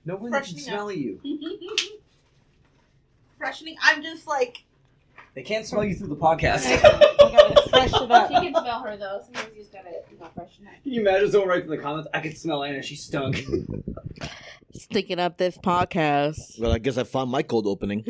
No one can smell you. Freshening. I'm just like... They can't smell you through the podcast. I gotta freshen it up. She can smell her, though. Sometimes you just gotta freshen it. Can you imagine someone writes in the comments, I can smell Anna, she stunk. Stinking up this podcast. Well, I guess I found my cold opening.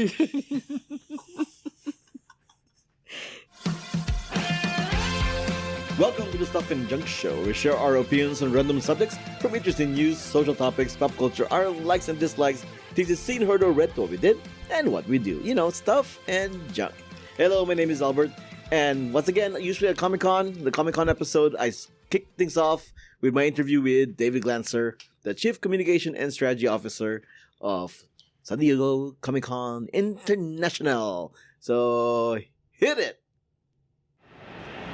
Welcome to the Stuff and Junk Show. We share our opinions on random subjects, from interesting news, social topics, pop culture, our likes and dislikes, things you've seen, heard, or read, what we did, and what we do. You know, stuff and junk. Hello, my name is Albert, and once again, usually at Comic-Con, the Comic-Con episode, I kick things off with my interview with David Glanzer, the Chief Communication and Strategy Officer of San Diego Comic-Con International. So, hit it!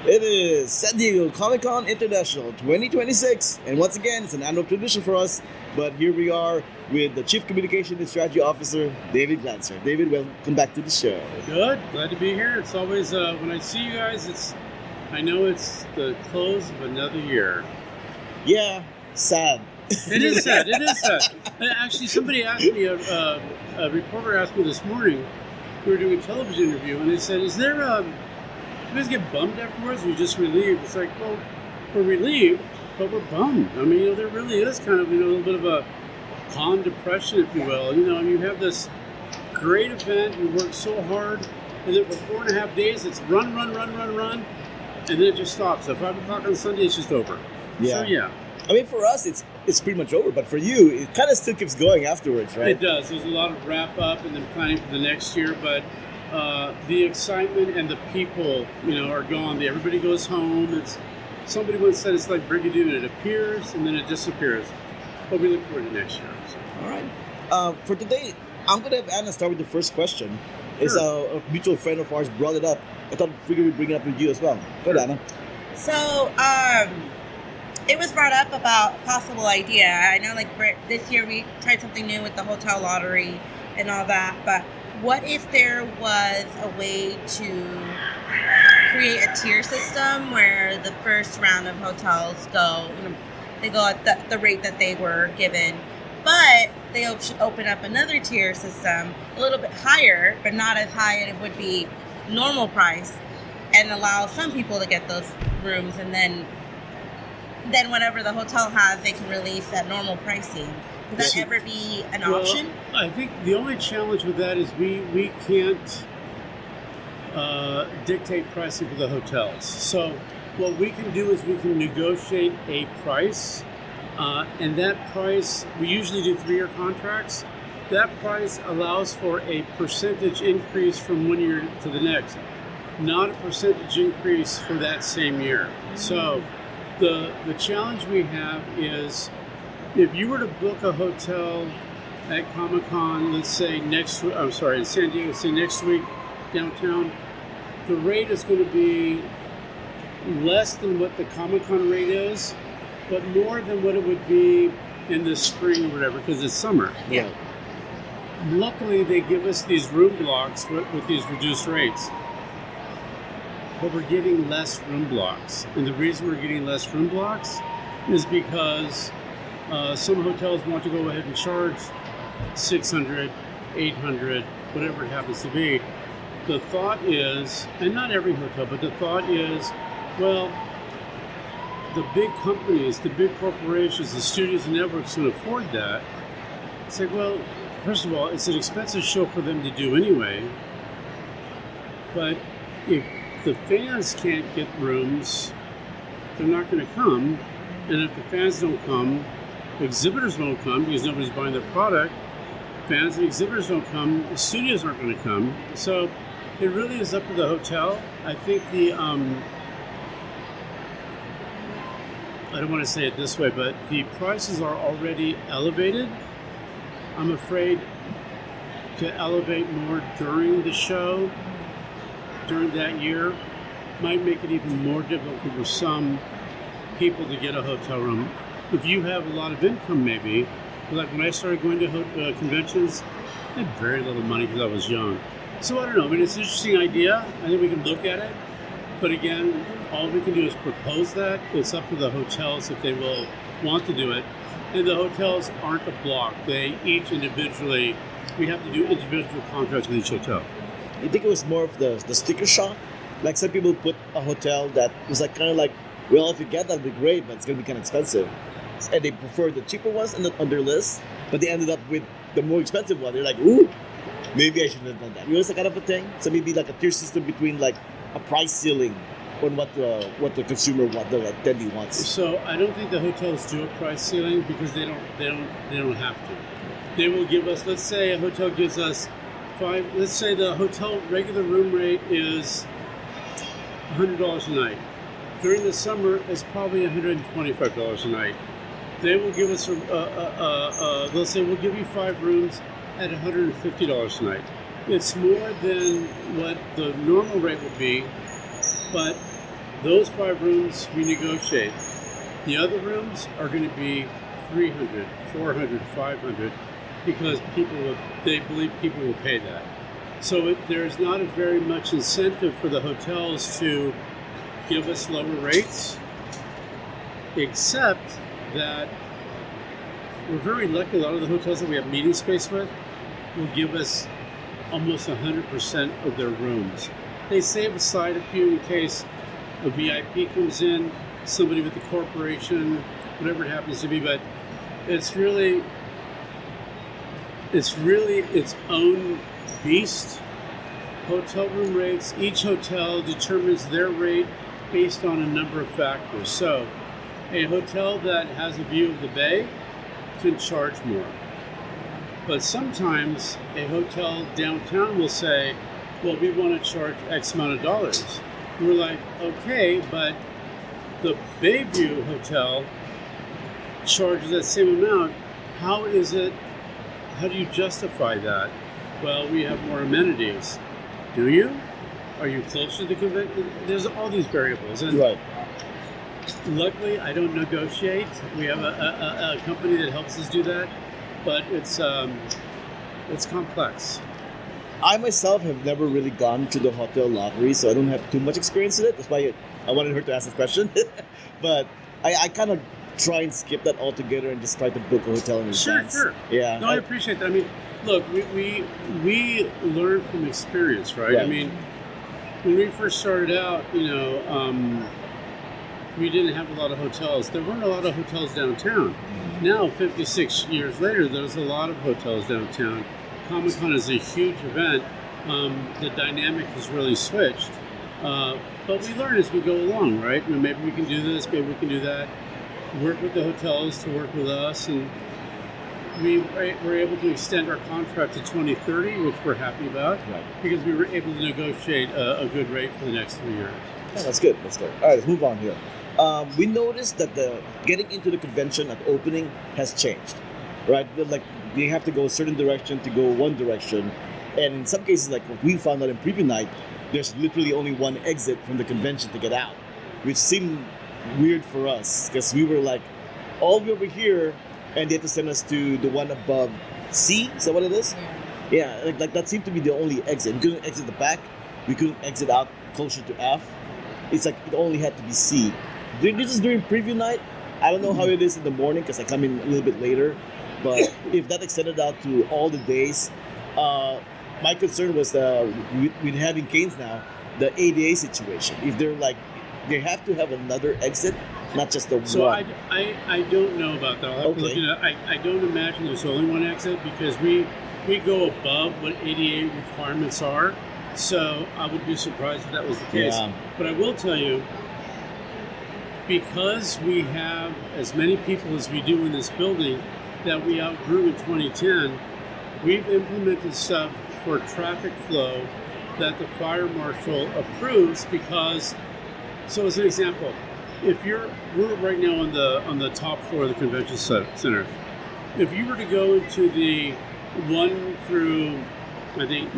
It is San Diego Comic-Con International 2026, and once again, it's an annual tradition for us, but here we are with the Chief Communication and Strategy Officer, David Glanzer. David, welcome back to the show. Good, glad to be here. It's always, when I see you guys, I know it's the close of another year. Yeah, sad. It is sad, Actually, somebody asked me, a reporter asked me this morning, we were doing a television interview, and they said, is there, you guys get bummed afterwards, or you just relieved? It's like, well, we're relieved, but we're bummed. I mean, there really is kind of, a little bit of a con depression, if you will. You have this great event, we work so hard, and then for 4.5 days, it's run, and then it just stops. At 5 o'clock on Sunday, it's just over. Yeah. So, yeah. I mean, for us, it's pretty much over, but for you, it kind of still keeps going afterwards, right? It does. There's a lot of wrap up and then planning for the next year, but the excitement and the people, are gone. Everybody goes home. Somebody once said it's like Brigadoon. It appears and then it disappears. But we look forward to next year. So. All right. For today, I'm going to have Anna start with the first question. Sure. It's a mutual friend of ours brought it up. I thought we could bring it up with you as well. Go ahead, Anna. So, it was brought up about possible idea. I know, this year we tried something new with the hotel lottery and all that, but what if there was a way to create a tier system where the first round of hotels they go at the rate that they were given, but they should open up another tier system a little bit higher, but not as high as it would be normal price, and allow some people to get those rooms, and then whatever the hotel has, they can release at normal pricing. Would that ever be an option? I think the only challenge with that is we can't dictate pricing for the hotels. So what we can do is we can negotiate a price, and that price, we usually do 3-year contracts. That price allows for a percentage increase from one year to the next, not a percentage increase for that same year. So the challenge we have is, if you were to book a hotel at Comic-Con, let's say in San Diego, say next week, downtown, the rate is going to be less than what the Comic-Con rate is, but more than what it would be in the spring or whatever, because it's summer. Yeah. Luckily, they give us these room blocks with these reduced rates. But we're getting less room blocks. And the reason we're getting less room blocks is because some hotels want to go ahead and charge $600, $800, whatever it happens to be. The thought is, and not every hotel, but the thought is, well, the big companies, the big corporations, the studios and networks can afford that. It's like, well, first of all, it's an expensive show for them to do anyway. But if the fans can't get rooms, they're not going to come. And if the fans don't come, the exhibitors won't come because nobody's buying their product. Fans and exhibitors don't come, the studios aren't going to come. So it really is up to the hotel. I think I don't want to say it this way, but the prices are already elevated. I'm afraid to elevate more during the show, during that year, might make it even more difficult for some people to get a hotel room. If you have a lot of income, maybe, like when I started going to conventions, I had very little money because I was young. So I don't know. I mean, it's an interesting idea. I think we can look at it. But again, all we can do is propose that. It's up to the hotels if they will want to do it. And the hotels aren't a block. They each individually, we have to do individual contracts with each hotel. You think it was more of the sticker shock? Like some people put a hotel that was like kind of like, well, if you get that, it'd be great, but it's going to be kind of expensive. And they prefer the cheaper ones on their list, but they ended up with the more expensive one. They're like, ooh, maybe I shouldn't have done that. You know, it's that kind of a thing. So maybe like a tier system between like a price ceiling on what the consumer the attendee wants. So I don't think the hotels do a price ceiling because they don't have to. They will give us, let's say a hotel gives us let's say the hotel regular room rate is $100 a night. During the summer, it's probably $125 a night. They will give us they'll say we'll give you 5 rooms at $150 a night. It's more than what the normal rate would be, but those 5 rooms we negotiate. The other rooms are going to be $300, $400, $500 because they believe people will pay that. So there's not a very much incentive for the hotels to give us lower rates, except that we're very lucky. A lot of the hotels that we have meeting space with will give us almost 100% of their rooms. They save aside a few in case a VIP comes in, somebody with the corporation, whatever it happens to be, but it's really its own beast. Hotel room rates, each hotel determines their rate based on a number of factors. So a hotel that has a view of the bay can charge more. But sometimes a hotel downtown will say, well, we want to charge X amount of dollars. And we're like, okay, but the Bayview Hotel charges that same amount. How do you justify that? Well, we have more amenities. Do you? Are you close to the convention? There's all these variables. And right. Luckily, I don't negotiate. We have a company that helps us do that, but it's complex. I myself have never really gone to the hotel lottery, so I don't have too much experience in it. That's why I wanted her to ask this question. But I kind of try and skip that altogether and just try to book a hotel in advance. Sure. Yeah. No, I appreciate that. I mean, look, we learn from experience, right? I mean, when we first started out, we didn't have a lot of hotels. There weren't a lot of hotels downtown. Now, 56 years later, there's a lot of hotels downtown. Comic-Con is a huge event. The dynamic has really switched. But we learn as we go along, right? Maybe we can do this, maybe we can do that. Work with the hotels to work with us, and we were able to extend our contract to 2030, which we're happy about, because we were able to negotiate a good rate for the next 3 years. Yeah, that's good. All right, let's move on here. We noticed that the getting into the convention at opening has changed, right? Like you have to go a certain direction to go one direction, and in some cases, like what we found out in preview night, there's literally only one exit from the convention to get out, which seemed weird for us because we were like all the way over here, and they had to send us to the one above C. Is that what it is? Yeah, like that seemed to be the only exit. We couldn't exit the back. We couldn't exit out closer to F. It's like it only had to be C. This is during preview night. I don't know how it is in the morning because I come in a little bit later. But if that extended out to all the days, my concern was with having canes now, the ADA situation. If they're like, they have to have another exit, not just the one. So I don't know about that. I'll have to look into it. I don't imagine there's only one exit because we go above what ADA requirements are. So I would be surprised if that was the case. Yeah. But I will tell you, because we have as many people as we do in this building that we outgrew in 2010, we've implemented stuff for traffic flow that the fire marshal approves because, so as an example, we're right now on the top floor of the convention center. If you were to go into the 1 through, I think,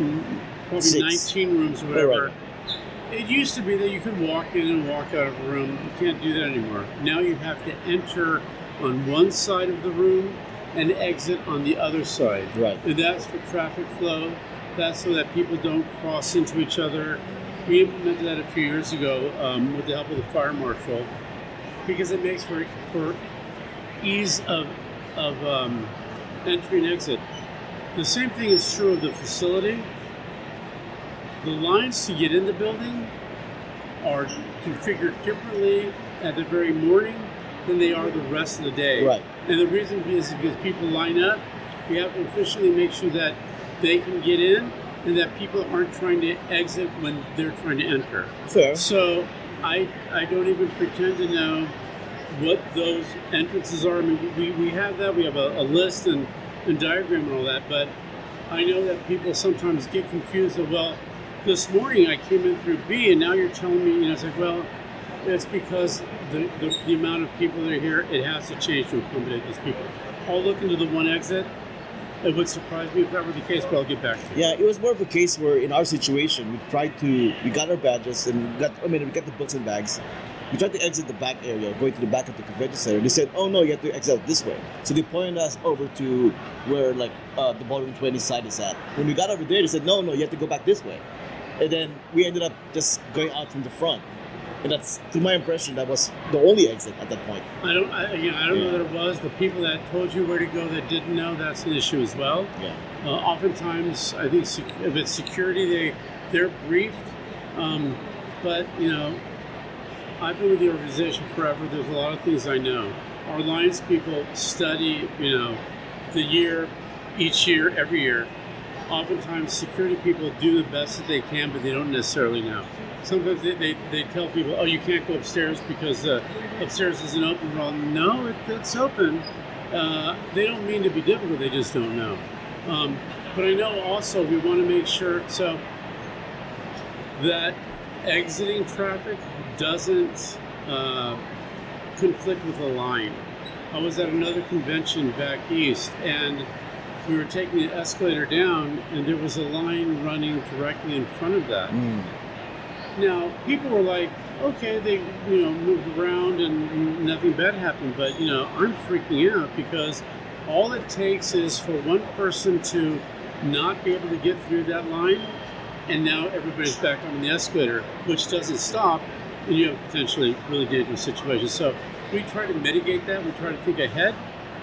probably 6. 19 rooms or whatever, it used to be that you could walk in and walk out of a room. You can't do that anymore. Now you have to enter on one side of the room and exit on the other side. Right. And that's for traffic flow. That's so that people don't cross into each other. We implemented that a few years ago with the help of the fire marshal because it makes for ease of entry and exit. The same thing is true of the facility. The lines to get in the building are configured differently at the very morning than they are the rest of the day. Right. And the reason is because people line up. We have to officially make sure that they can get in and that people aren't trying to exit when they're trying to enter. Fair. So I don't even pretend to know what those entrances are. I mean, we have that. We have a list and diagram and all that. But I know that people sometimes get confused of, well, this morning I came in through B and now you're telling me, it's like, well, it's because the amount of people that are here, it has to change to accommodate those people. I'll look into the one exit. It would surprise me if that were the case, but I'll get back to you. Yeah, it was more of a case where in our situation, we got our badges and we got the books and bags. We tried to exit the back area, going to the back of the convention center. They said, oh no, you have to exit this way. So they pointed us over to where the ballroom 20 side is at. When we got over there, they said, no, you have to go back this way. And then we ended up just going out from the front. And that's, to my impression, that was the only exit at that point. I don't know that it was. The people that told you where to go that didn't know, that's an issue as well. Yeah. Oftentimes, I think if it's security, they're briefed. But, I've been with the organization forever. There's a lot of things I know. Our alliance people study, the year, each year, every year. Oftentimes, security people do the best that they can, but they don't necessarily know. Sometimes they tell people, oh, you can't go upstairs because upstairs isn't open. Well, no, it's open. They don't mean to be difficult, they just don't know. But I know also we want to make sure so that exiting traffic doesn't conflict with a line. I was at another convention back east, and we were taking the escalator down, and there was a line running directly in front of that. Now, people were like, okay, they moved around and nothing bad happened, but I'm freaking out because all it takes is for one person to not be able to get through that line, and now everybody's back on the escalator, which doesn't stop, and you have potentially really dangerous situations. So we try to mitigate that. We try to think ahead,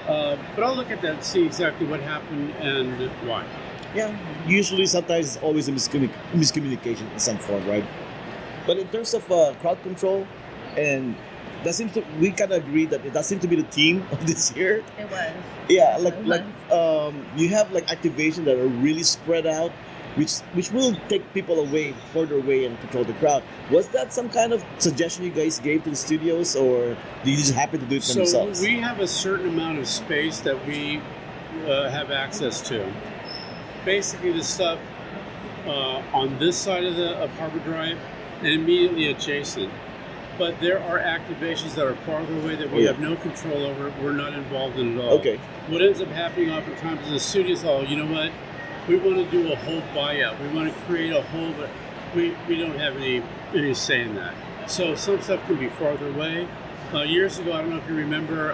but I'll look at that and see exactly what happened and why. Yeah, usually sometimes it's always a miscommunication in some form, right? But in terms of crowd control, and we kind of agree that seemed to be the theme of this year. It was. Yeah, you have activation that are really spread out, which will take people further away and control the crowd. Was that some kind of suggestion you guys gave to the studios, or did you just happen to do it for themselves? So we have a certain amount of space that we have access to. Basically, the stuff on this side of Harbor Drive and immediately adjacent. But there are activations that are farther away that we have no control over. We're not involved in at all. Okay. What ends up happening oftentimes is the studios, you know what? We want to do a whole buyout. We want to create a whole, but we don't have any say in that. So some stuff can be farther away. Years ago, I don't know if you remember,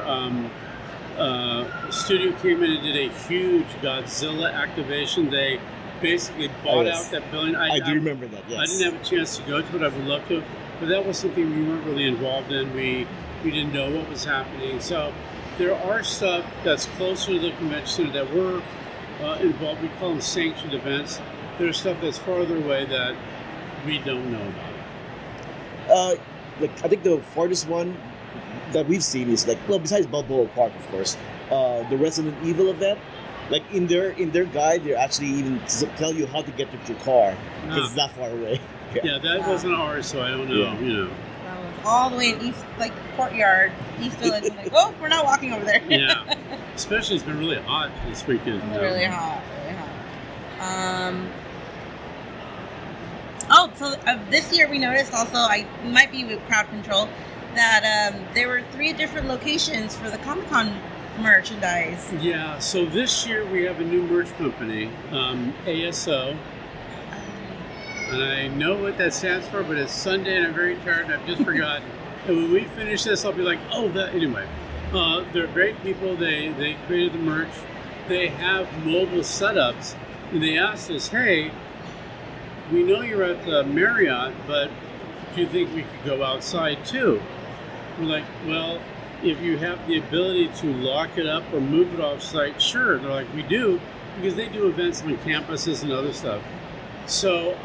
a studio came in and did a huge Godzilla activation. They basically bought out that building. I do remember that, yes. I didn't have a chance to go to it. I would love to. But that was something we weren't really involved in. We didn't know what was happening. So there are stuff that's closer to the convention center that we're involved. We call them sanctioned events. There's stuff that's farther away that we don't know about. I think the farthest one that we've seen is besides Balboa Park, of course, the Resident Evil event. In their guide, they actually even tell you how to get to your car because it's that far away. Yeah, that wasn't ours, so I don't know. That was all the way in East, Courtyard, East Village. I'm like, we're not walking over there. Yeah, especially it's been really hot this weekend. Really hot. So this year we noticed also, it might be with crowd control, that there were 3 different locations for the Comic-Con merchandise. Yeah, so this year we have a new merch company, ASO. And I know what that stands for, but it's Sunday and I'm very tired and I've just forgotten. And when we finish this, I'll be like, anyway. They're great people. They created the merch. They have mobile setups. And they asked us, hey, we know you're at the Marriott, but do you think we could go outside too? We're like, well, if you have the ability to lock it up or move it off site, sure. They're like, we do, because they do events on campuses and other stuff. So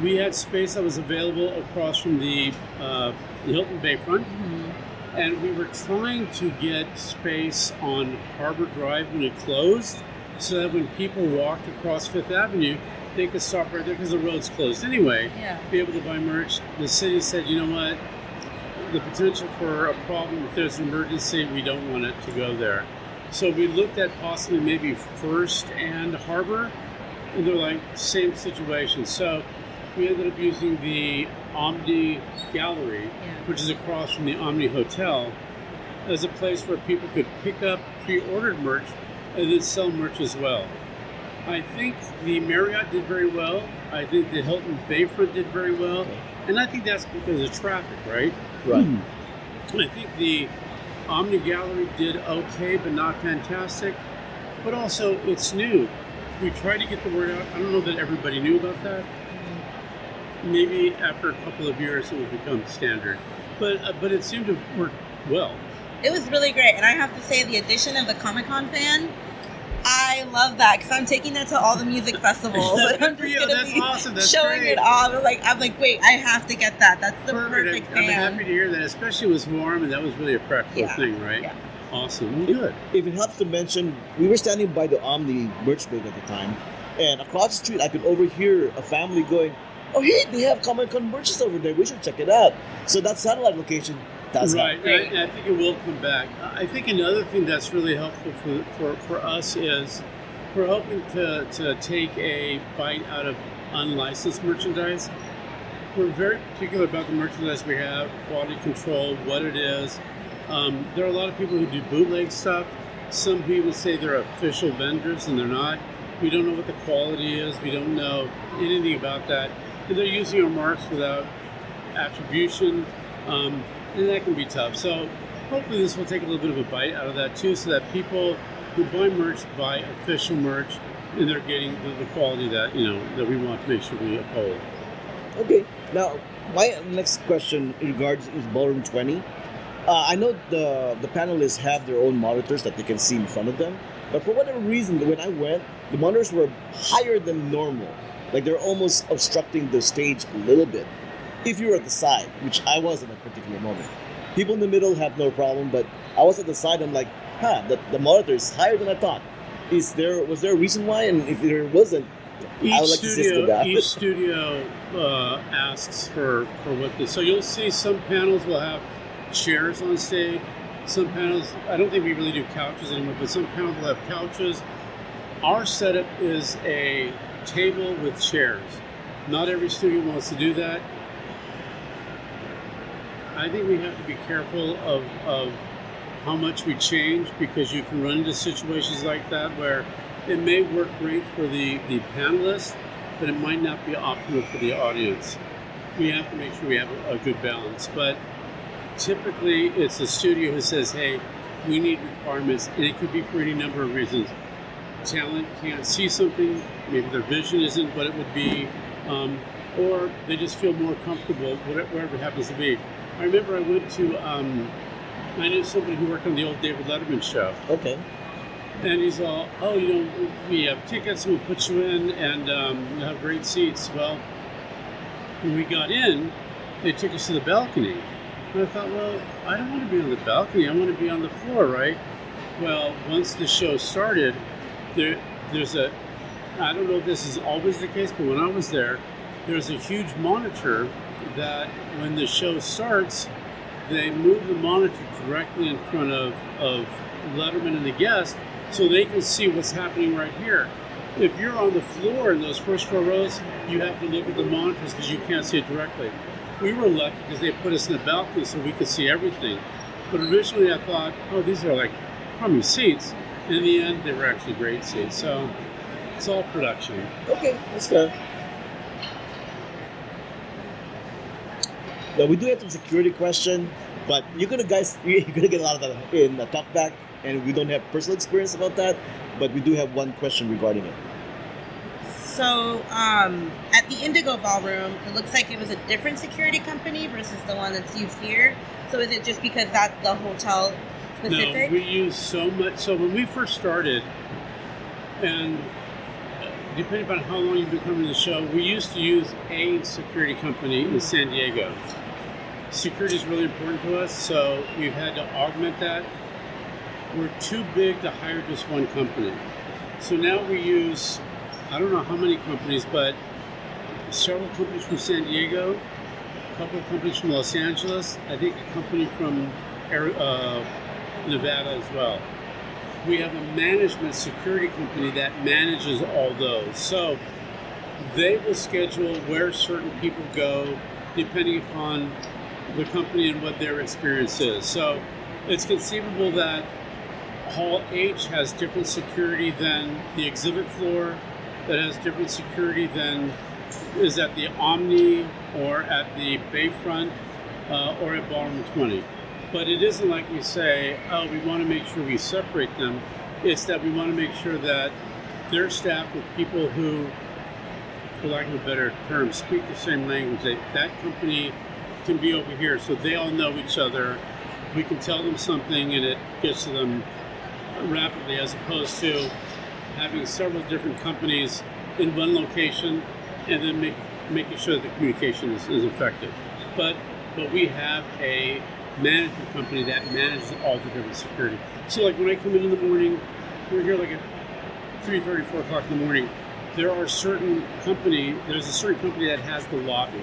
we had space that was available across from the Hilton Bayfront, and we were trying to get space on Harbor Drive when it closed, so that when people walked across Fifth Avenue, they could stop right there because the road's closed anyway, be able to buy merch. The city said, you know what, the potential for a problem, if there's an emergency, we don't want it to go there. So we looked at possibly maybe First and Harbor, and they're like, same situation. So we ended up using the Omni Gallery, which is across from the Omni Hotel, as a place where people could pick up pre-ordered merch and then sell merch as well. I think the Marriott did very well. I think the Hilton Bayfront did very well. And I think that's because of traffic, right? Right. I think the Omni Gallery did okay, but not fantastic. But also, it's new. We tried to get the word out. I don't know that everybody knew about that. Maybe after a couple of years, it will become standard. But it seemed to work well. It was really great. And I have to say, the addition of the Comic-Con fan, I love that, because I'm taking that to all the music festivals. And I'm just going to be awesome. That's showing great. it off. I'm like, wait, I have to get that. That's the perfect I'm fan. happy to hear that, especially it was warm, and that was really a practical thing, right? Yeah. Awesome. Well, good. If it helps to mention, we were standing by the Omni merch booth at the time, and across the street, I could overhear a family going, "Oh, hey, they have Comic-Con merches over there. We should check it out." So that satellite location does right. help. And I think it will come back. I think another thing that's really helpful for us is we're hoping to take a bite out of unlicensed merchandise. We're very particular about the merchandise we have, quality control, what it is. There are a lot of people who do bootleg stuff. Some people say they're official vendors, and they're not. We don't know what the quality is. We don't know anything about that. And they're using our marks without attribution, and that can be tough. So hopefully this will take a little bit of a bite out of that too, so that people who buy merch buy official merch, and they're getting the quality that that we want to make sure we uphold. Okay. Now, my next question in regards is Ballroom 20. I know the panelists have their own monitors that they can see in front of them, but for whatever reason, when I went, the monitors were higher than normal. Like they're almost obstructing the stage a little bit. If you're at the side, which I was at a particular moment. People in the middle have no problem, but I was at the side, I'm like, the monitor is higher than I thought. Was there a reason why? And if there wasn't, I would like to assist with that. Each studio asks for what this. So you'll see some panels will have chairs on stage. Some panels, I don't think we really do couches anymore, but some panels will have couches. Our setup is a table with chairs. Not every studio wants to do that. I think we have to be careful of how much we change, because you can run into situations like that where it may work great for the panelists, but it might not be optimal for the audience. We have to make sure we have a good balance. But typically, it's a studio who says, hey, we need requirements, and it could be for any number of reasons. Talent can't see something, maybe their vision isn't what it would be, or they just feel more comfortable, whatever it happens to be. I remember I went to, I knew somebody who worked on the old David Letterman show. Okay. And he's all, we have tickets, we'll put you in, and you'll have great seats. Well, when we got in, they took us to the balcony. And I thought, well, I don't want to be on the balcony, I want to be on the floor, right? Well, once the show started, there's I don't know if this is always the case, but when I was there's a huge monitor that when the show starts, they move the monitor directly in front of Letterman and the guest, so they can see what's happening right here. If you're on the floor in those first 4 rows, you have to look at the monitors because you can't see it directly. We were lucky because they put us in the balcony so we could see everything. But originally I thought, these are like crummy seats. And in the end, they were actually great seats. So it's all production. Okay, that's fair. Now, we do have some security question, but you're gonna get a lot of that in the talkback, and we don't have personal experience about that, but we do have one question regarding it. So, at the Indigo Ballroom, it looks like it was a different security company versus the one that's used here. So, is it just because that's the hotel specific? No, we use so much. So when we first started, and depending on how long you've been coming to the show, we used to use a security company in San Diego. Security is really important to us, so we've had to augment that. We're too big to hire just one company. So now we use, I don't know how many companies, but several companies from San Diego, a couple of companies from Los Angeles, I think a company from Nevada as well. We have a management security company that manages all those. So they will schedule where certain people go depending upon the company and what their experience is. So it's conceivable that Hall H has different security than the exhibit floor, that has different security than is at the Omni or at the Bayfront or at Ballroom 20. But it isn't like we say, oh, we want to make sure we separate them. It's that we want to make sure that they're staffed with people who, for lack of a better term, speak the same language. That company can be over here, so they all know each other. We can tell them something and it gets to them rapidly, as opposed to having several different companies in one location and then making sure that the communication is effective. But we have a management company that manages all the different security. So like when I come in the morning, we're here like at 3:30, 4 o'clock in the morning, there's a certain company that has the lobby.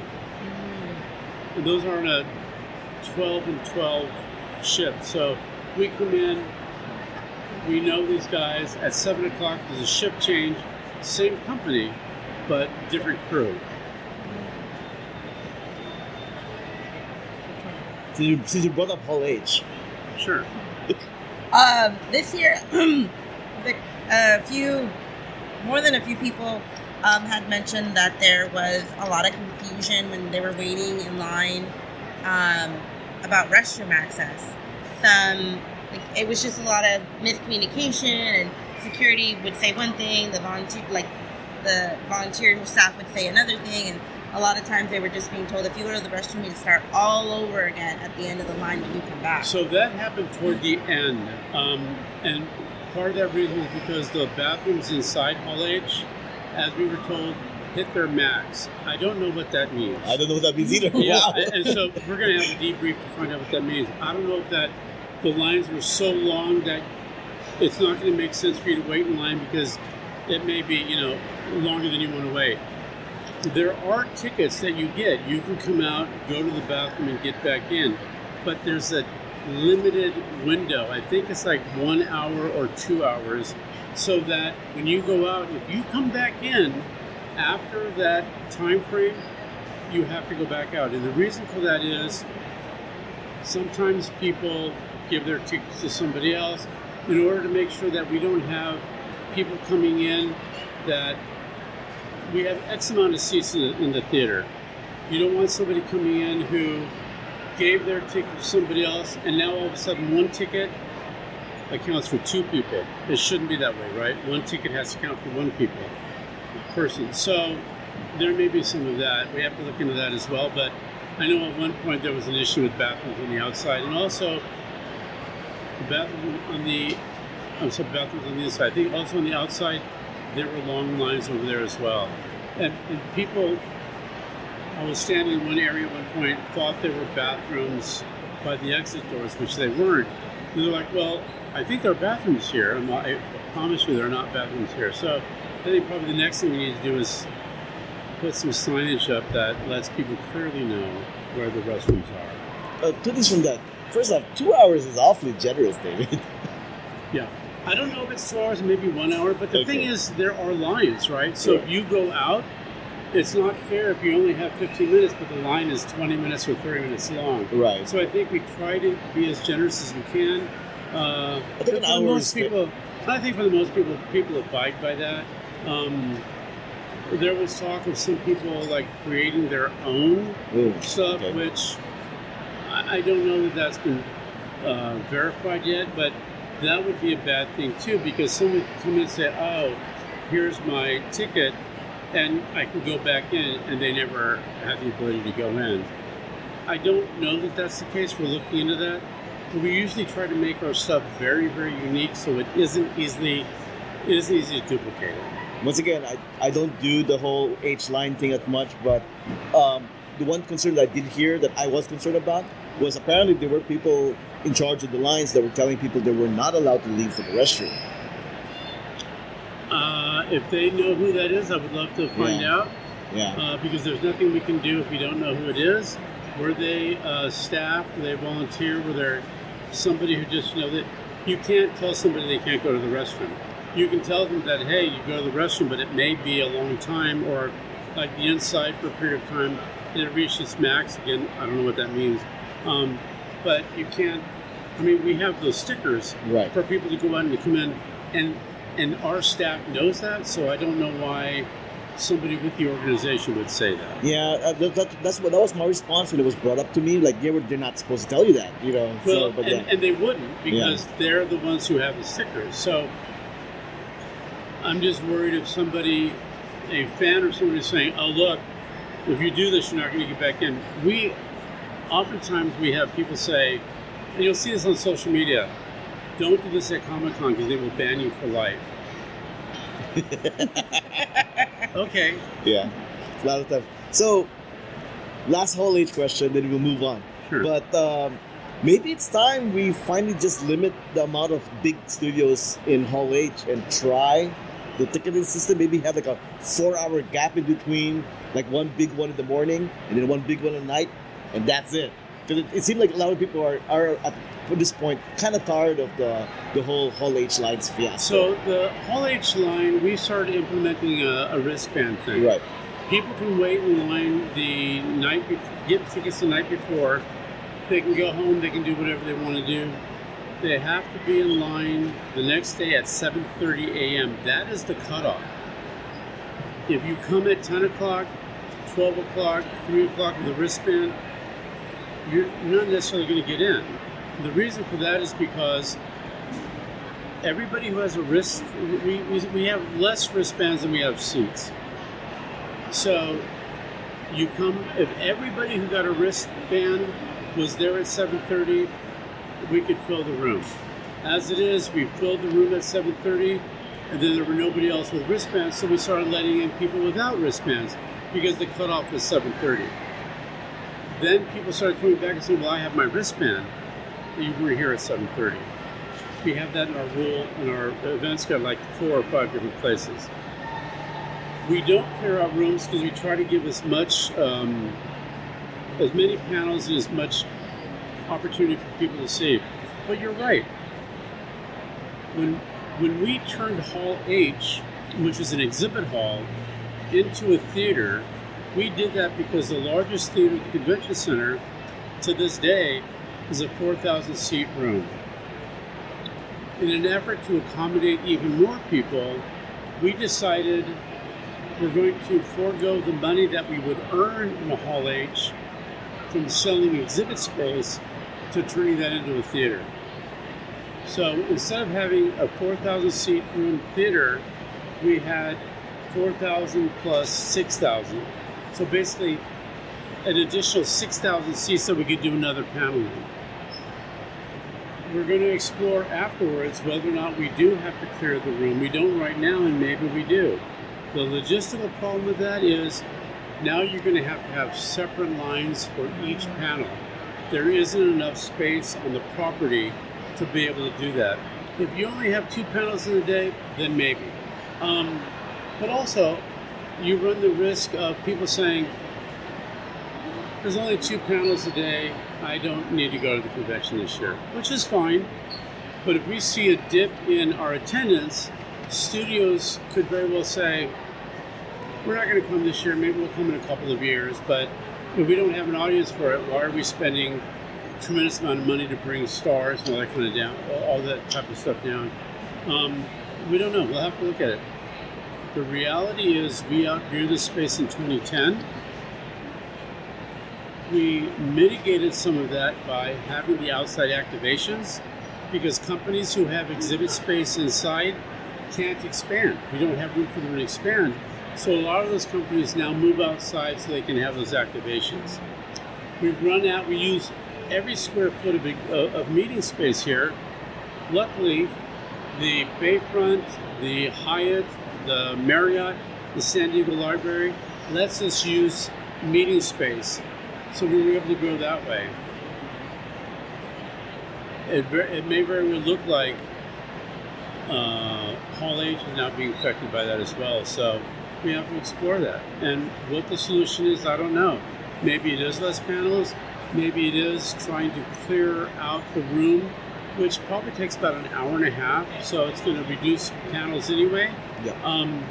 And those are on a 12 and 12 shift. So we come in, we know these guys, at 7 o'clock there's a shift change, same company, but different crew. Since you brought up Hall H. Sure. This year, more than a few people had mentioned that there was a lot of confusion when they were waiting in line about restroom access. It was just a lot of miscommunication, and security would say one thing, the volunteer staff would say another thing, and a lot of times they were just being told, if you go to the restroom, you need to start all over again at the end of the line when you come back. So that happened toward the end. And part of that reason is because the bathrooms inside Hall H, as we were told, hit their max. I don't know what that means. I don't know what that means either. Yeah, Wow. and so we're going to have a debrief to find out what that means. I don't know if that the lines were so long that it's not going to make sense for you to wait in line because it may be, longer than you want to wait. There are tickets that you get. You can come out, go to the bathroom, and get back in. But there's a limited window. I think it's like 1 hour or 2 hours. So that when you go out, if you come back in after that time frame, you have to go back out. And the reason for that is sometimes people give their tickets to somebody else in order to make sure that we don't have people coming in that we have X amount of seats in the theater. You don't want somebody coming in who gave their ticket to somebody else, and now all of a sudden one ticket accounts for 2 people. It shouldn't be that way, right? One ticket has to count for 1 person. So there may be some of that. We have to look into that as well. But I know at one point there was an issue with bathrooms on the outside, and also the bathrooms on the inside. I think also on the outside, there were long lines over there as well. And people, I was standing in one area at one point, thought there were bathrooms by the exit doors, which they weren't. And they're like, well, I think there are bathrooms here. I promise you there are not bathrooms here. So I think probably the next thing we need to do is put some signage up that lets people clearly know where the restrooms are. To this from that, first off, 2 hours is awfully generous, David. Yeah. I don't know if it's 2 hours, maybe 1 hour, but the thing is, there are lines, right? So if you go out, it's not fair if you only have 15 minutes, but the line is 20 minutes or 30 minutes long. Right. So I think we try to be as generous as we can. I think an hour is I think for the most people abide by that. There was talk of some people like creating their own stuff, which I don't know that that's been verified yet, but that would be a bad thing too, because someone could come in and say, oh, here's my ticket, and I can go back in, and they never had the ability to go in. I don't know that that's the case. We're looking into that. But we usually try to make our stuff very, very unique, so it isn't easy to duplicate it. Once again, I don't do the whole H-line thing as much, but the one concern that I did hear that I was concerned about was apparently there were people in charge of the lines that were telling people they were not allowed to leave for the restroom. If they know who that is, I would love to find out. Yeah. Because there's nothing we can do if we don't know who it is. Were they staff? Were they volunteer? Were there somebody who just, that you can't tell somebody they can't go to the restroom. You can tell them that, hey, you go to the restroom, but it may be a long time, or like the inside for a period of time, and it reaches its max. Again, I don't know what that means. But you can't, we have those stickers Right. for people to go out and to come in, and our staff knows that, so I don't know why somebody with the organization would say that. Yeah, that was my response when it was brought up to me. Like, they're not supposed to tell you that, Well, but and they wouldn't, because they're the ones who have the stickers. So I'm just worried if somebody, a fan or somebody is saying, oh, look, if you do this, you're not going to get back in. Oftentimes we have people say, and you'll see this on social media, don't do this at Comic-Con because they will ban you for life. Okay. Yeah, it's a lot of stuff. So, last Hall H question, then we'll move on. Sure. But maybe it's time we finally just limit the amount of big studios in Hall H and try the ticketing system. Maybe have like a 4-hour gap in between, like one big one in the morning and then one big one at night, and that's it. Because it seems like a lot of people are at this point kind of tired of the whole Hall H lines fiasco. So the Hall H line, we started implementing a wristband thing. Right. People can wait in line the night get tickets the night before. They can go home. They can do whatever they want to do. They have to be in line the next day at 7:30 a.m. That is the cutoff. If you come at 10 o'clock, 12 o'clock, 3 o'clock with a wristband, you're not necessarily going to get in. The reason for that is because everybody who has a wrist, we have less wristbands than we have seats. So you come, if everybody who got a wristband was there at 7:30, we could fill the room. As it is, we filled the room at 7:30, and then there were nobody else with wristbands, so we started letting in people without wristbands because the cutoff was 7:30. Then people started coming back and saying, well, I have my wristband. You were here at 7:30. We have that in our rule, and our events got like 4 or 5 different places. We don't clear out rooms because we try to give as much, as many panels and as much opportunity for people to see. But you're right. When we turned Hall H, which is an exhibit hall, into a theater, we did that because the largest theater at the convention center to this day is a 4,000 seat room. In an effort to accommodate even more people, we decided we're going to forego the money that we would earn in a Hall H from selling exhibit space to turning that into a theater. So instead of having a 4,000 seat room theater, we had 4,000 plus 6,000. So basically an additional 6,000 seats so we could do another panel in. We're going to explore afterwards whether or not we do have to clear the room. We don't right now, and maybe we do. The logistical problem with that is now you're going to have separate lines for each panel. There isn't enough space on the property to be able to do that. If you only have 2 panels in a day, then maybe. But also, you run the risk of people saying, there's only 2 panels a day, I don't need to go to the convention this year, which is fine. But if we see a dip in our attendance, studios could very well say, we're not going to come this year, maybe we'll come in a couple of years, but if we don't have an audience for it, why are we spending a tremendous amount of money to bring stars and all that kind of down, all that type of stuff down? We don't know, we'll have to look at it. The reality is we outgrew this space in 2010. We mitigated some of that by having the outside activations because companies who have exhibit space inside can't expand. We don't have room for them to expand. So a lot of those companies now move outside so they can have those activations. We've run out. We use every square foot of meeting space here. Luckily, the Bayfront, the Hyatt, the Marriott, the San Diego Library lets us use meeting space, so we were able to grow that way. It may very well look like Hall H is now being affected by that as well. So we have to explore that. And what the solution is, I don't know. Maybe it is less panels. Maybe it is trying to clear out the room, which probably takes about an hour and a half. So it's going to reduce panels anyway. Yeah.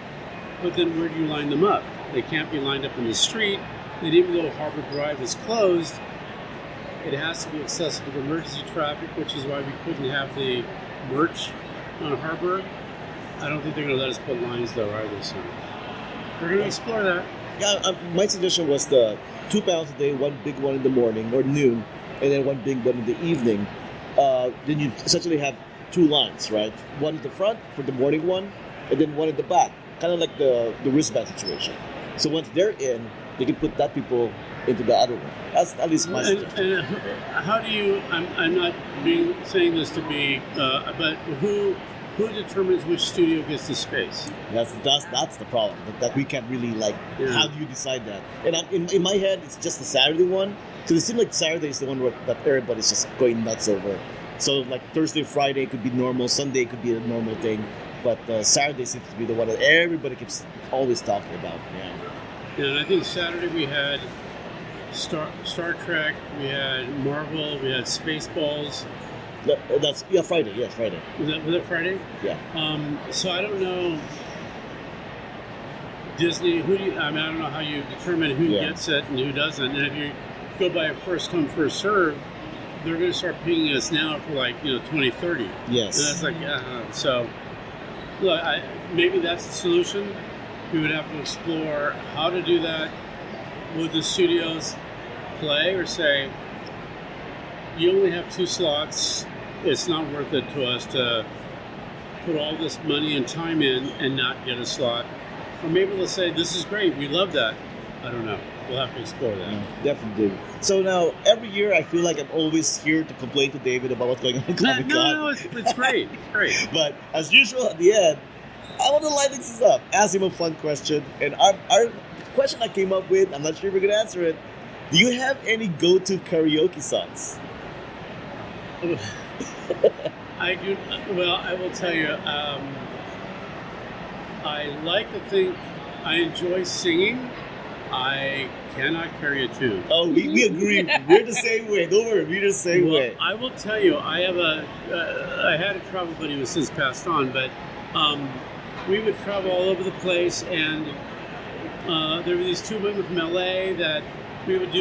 But then where do you line them up? They can't be lined up in the street. And even though Harbor Drive is closed, it has to be accessible to emergency traffic, which is why we couldn't have the merch on Harbor. I don't think they're going to let us put lines though either. So we're going to explore that. Yeah, my suggestion was the 2 panels a day, one big one in the morning or noon, and then one big one in the evening. Then you essentially have 2 lines, right? One at the front for the morning one, and then one at the back, kind of like the wristband situation. So once they're in, they can put that people into the other one. That's at least my suggestion. And how do you? I'm not saying this to be, but who determines which studio gets the space? That's the problem. That we can't really like. Yeah. How do you decide that? And in my head, it's just the Saturday one. So it seems like Saturday is the one that everybody's just going nuts over. So like Thursday, Friday could be normal. Sunday could be a normal thing. But Saturday seems to be the one that everybody keeps always talking about. Yeah. Yeah, and I think Saturday we had Star Trek, we had Marvel, we had Spaceballs. That's Friday. Yes, Friday. Was that Friday? Yeah. So I don't know. Disney. I don't know how you determine who gets it and who doesn't. And if you go by a first come first serve, they're going to start pinging us now for 2030. Yes. And that's like so. Look, maybe that's the solution. We would have to explore how to do that. Would the studios play or say, you only have 2 slots, it's not worth it to us to put all this money and time in and not get a slot? Or maybe they'll say, this is great, we love that. I don't know. We'll have to explore that. Yeah, definitely. So now, every year, I feel like I'm always here to complain to David about what's going on in Comic-Con. No, it's great. It's great. But as usual, at the end, I want to lighten this up. Ask him a fun question. And our question I came up with, I'm not sure if we're going to answer it. Do you have any go-to karaoke songs? I do. Well, I will tell you, I like to think I enjoy singing. I cannot carry a tune. Oh, we agree. We're the same way. Don't worry, we're the same way. I will tell you, I had a travel buddy who has since passed on, but we would travel all over the place, and there were these 2 women from LA that we would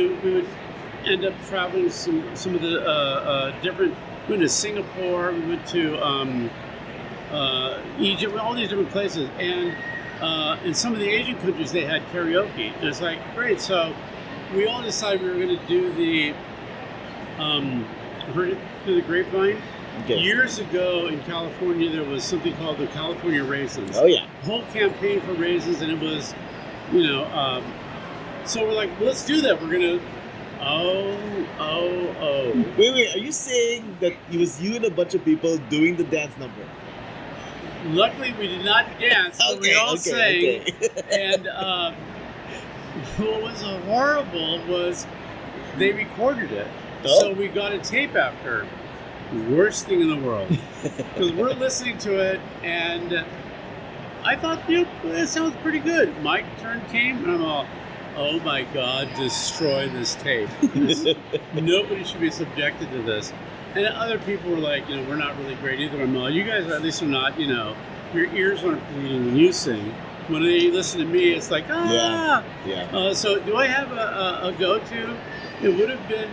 end up traveling some of the different. We went to Singapore. We went to Egypt. All these different places, and in some of the Asian countries they had karaoke, and it's like great. So we all decided we were going to do the heard it through the grapevine. Okay. Years ago in California, there was something called the California Raisins. Oh yeah, whole campaign for raisins, and it was, so we're like, let's do that. We're gonna, Wait, are you saying that it was you and a bunch of people doing the dance number? Luckily, we did not dance, but we all sang. And what was horrible was they recorded it, so we got a tape after. Worst thing in the world, because we're listening to it, and I thought, that sounds pretty good. My turn came, and I'm all, oh my God, destroy this tape. Nobody should be subjected to this. And other people were like, we're not really great either. I'm all, you guys at least are not, your ears aren't bleeding when you sing. When they listen to me, it's like, Yeah. So do I have a go-to? It would have been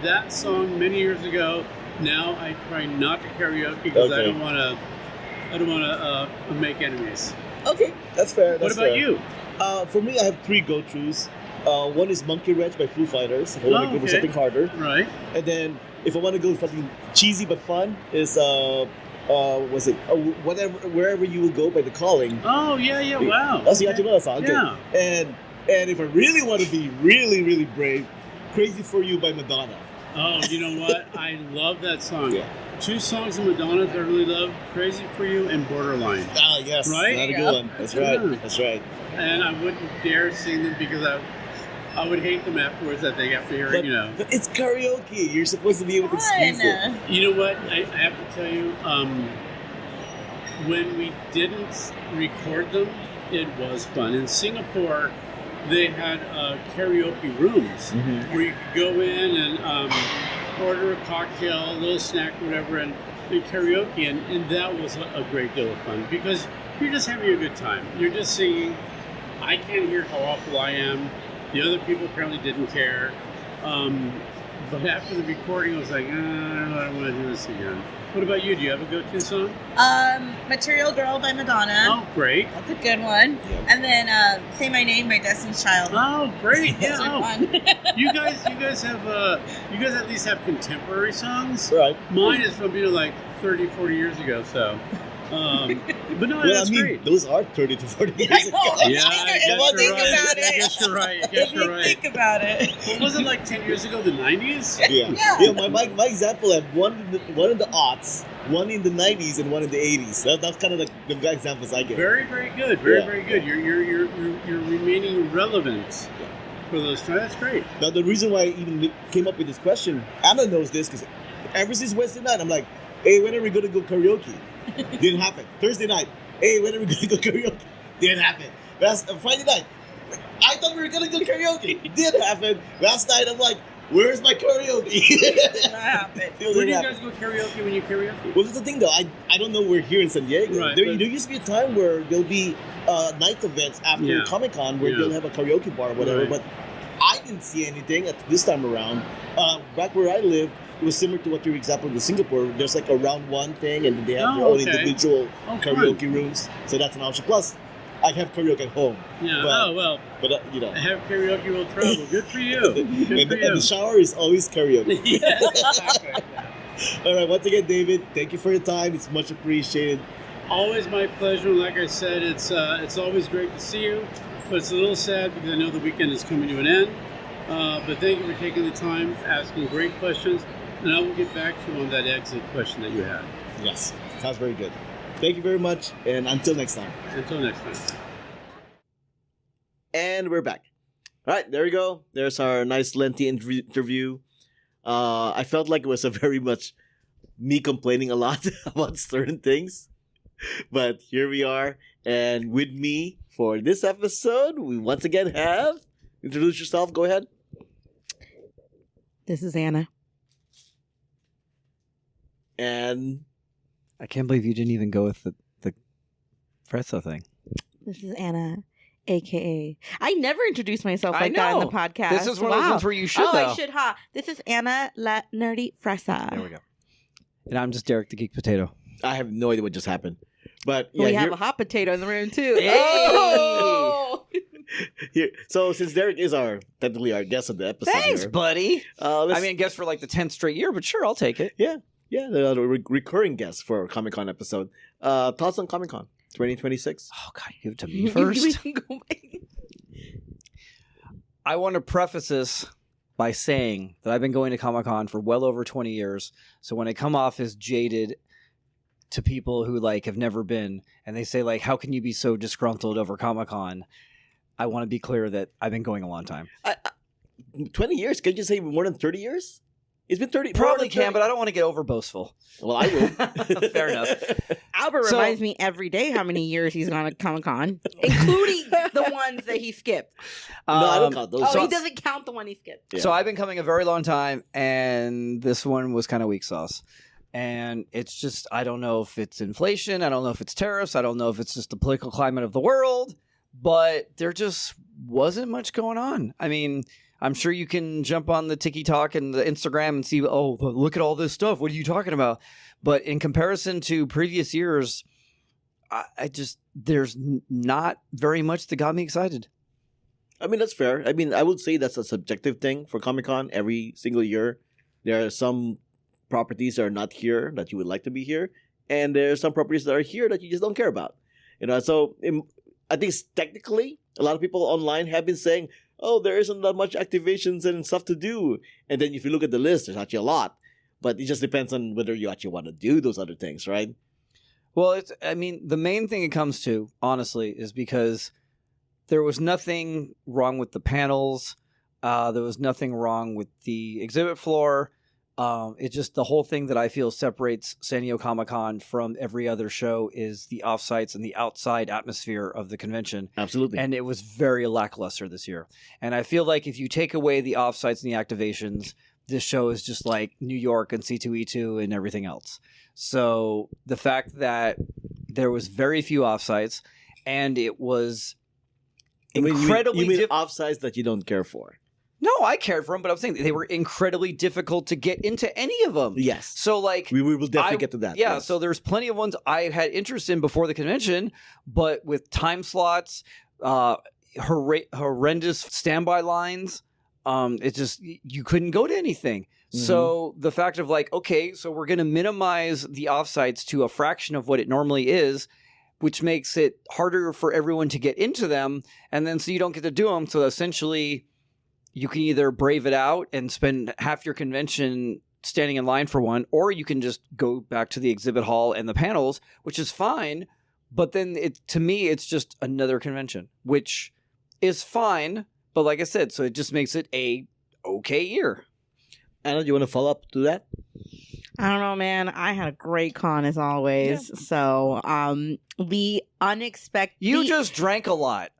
that song many years ago. Now I try not to karaoke because I don't want to make enemies. Okay, that's fair. What about you? For me, I have 3 go-tos. One is Monkey Wrench by Foo Fighters, if I want to go for something harder. Right. And then, if I want to go for something cheesy but fun, is was it wherever you will go by the Calling. Oh yeah, wow. That's you know that song. Okay. Yeah. And if I really want to be really, really brave, Crazy for You by Madonna. Oh, you know what? I love that song. Yeah. 2 songs of Madonna's I really love: "Crazy for You" and "Borderline." Ah, yes. Right? Not a good one. That's right. Yeah. That's right. And I wouldn't dare sing them because I would hate them afterwards. That they have to hear, But it's karaoke. You're supposed to be able to excuse it. Fun. You know what? I have to tell you, when we didn't record them, it was fun. In Singapore, they had karaoke rooms where you could go in and order a cocktail, a little snack, whatever, and karaoke. And that was a great deal of fun because you're just having a good time. You're just singing. I can't hear how awful I am. The other people apparently didn't care. But after the recording, I was like, I don't want to do this again. What about you? Do you have a go-to song? Material Girl by Madonna. Oh, great. That's a good one. And then Say My Name by Destiny's Child. Oh, great. Those are fun. You guys at least have contemporary songs. Right. Mine is from, like 30, 40 years ago, so. But no, Well, that's I mean, great. those are 30 to 40 years I ago. know. Yeah, I guess you're right. I guess you're right. Think about it. Well, was it like 10 years ago, the 90s? Yeah. Yeah. My example, I have one in the aughts, one in the 90s, and one in the 80s. That's kind of the examples I get. Very, very good. Very, Yeah. very good. You're remaining relevant for those times. That's great. Now, the reason why I even came up with this question, Anna knows this because ever since Wednesday night, I'm like, hey, when are we going to go karaoke? Didn't happen. Thursday night, hey, when are we going to go karaoke? Didn't happen. Friday night, I thought we were going to go karaoke. Didn't happen. Last night, I'm like, where's my karaoke? That happened. Where do you guys go karaoke when you karaoke? Well, that's the thing, though. I don't know. We're here in San Diego. Right, there but- used to be a time where there'll be night events after Yeah. Comic-Con where Yeah. they'll have a karaoke bar or whatever, Right. but I didn't see anything at this time around. Back where I lived, it was similar to what your example in Singapore. There's like a round one thing, and they have their own okay. individual Oh, karaoke rooms. So that's an option. Plus, I have karaoke at home. Yeah. But- But But have karaoke will travel. Good for you. Good and, for and you. the shower is always karaoke. Yeah, exactly. All right, once again, David, thank you for your time. It's much appreciated. Always my pleasure. Like I said, it's always great to see you, but it's a little sad because I know the weekend is coming to an end. But thank you for taking the time, asking great questions, and I will get back to you on that exit question that you had. Yes, sounds very good. Thank you very much, and until next time. Until next time. And we're back. All right, there we go. There's our nice lengthy interview. I felt like it was a very much me complaining a lot about certain things. But here we are. And with me for this episode, we once again have... Introduce yourself. Go ahead. This is Anna. And... I can't believe you didn't even go with the Frezzo thing. This is Anna, a.k.a. I never introduced myself I like that in the know. podcast. This is one of those ones where you should, Oh, though. I should, huh? This is Anna La Nerdy Fresa. There we go. And I'm just Derek the Geek Potato. I have no idea what just happened. But yeah, We have here- a hot potato in the room, too. Hey! Oh! here. So since Derek is technically our guest of the episode Thanks, here, buddy. let's, I mean, I guess for like the 10th straight year, but sure, I'll take it. yeah, the recurring guest for our Comic-Con episode. Thoughts on Comic-Con 2026? Oh, God, you give it to me first. I want to preface this by saying that I've been going to Comic-Con for well over 20 years. So when I come off as jaded to people who like have never been and they say like, how can you be so disgruntled over Comic-Con? I want to be clear that I've been going a long time. 20 years? Can you say more than 30 years? It's been 30. Probably more than 30. can, but I don't want to get over boastful. Well, I will. Fair enough. Albert So- reminds me every day how many years he's gone to Comic Con, including the ones that he skipped. No, I don't count those. Oh, So- he doesn't count the one he skipped. Yeah. So I've been coming a very long time, and this one was kind of weak sauce. And it's just, I don't know if it's inflation. I don't know if it's tariffs. I don't know if it's just the political climate of the world. But there just wasn't much going on. I mean, I'm sure you can jump on the TikTok and the Instagram and see, oh, look at all this stuff. What are you talking about? But in comparison to previous years, I just, there's not very much that got me excited. I mean, that's fair. I mean, I would say that's a subjective thing for Comic-Con every single year. There are some properties that are not here that you would like to be here. and there's some properties that are here that you just don't care about. So I think technically, a lot of people online have been saying, oh, there isn't that much activations and stuff to do. And then if you look at the list, there's actually a lot. But it just depends on whether you actually want to do those other things, right? Well, the main thing it comes to, honestly, is because there was nothing wrong with the panels. There was nothing wrong with the exhibit floor. It's just the whole thing that I feel separates San Diego Comic-Con from every other show is the offsites and the outside atmosphere of the convention. Absolutely. And it was very lackluster this year. And I feel like if you take away the offsites and the activations, this show is just like New York and C2E2 and everything else. So the fact that there was very few offsites and it was incredibly... You mean offsites that you don't care for? No, I cared for them, but I'm saying they were incredibly difficult to get into any of them. Yes. So, like... We will definitely get to that. Yeah, yes. So there's plenty of ones I had interest in before the convention, but with time slots, horrendous standby lines, it just... You couldn't go to anything. Mm-hmm. So the fact of like, okay, so we're going to minimize the offsites to a fraction of what it normally is, which makes it harder for everyone to get into them, and then so you don't get to do them, so essentially... You can either brave it out and spend half your convention standing in line for one, or you can just go back to the exhibit hall and the panels, which is fine. But then to me, it's just another convention, which is fine. But like I said, so it just makes it a okay year. Anna, do you want to follow up to that? I don't know, man. I had a great con as always. Yeah. So, the unexpected... You just drank a lot.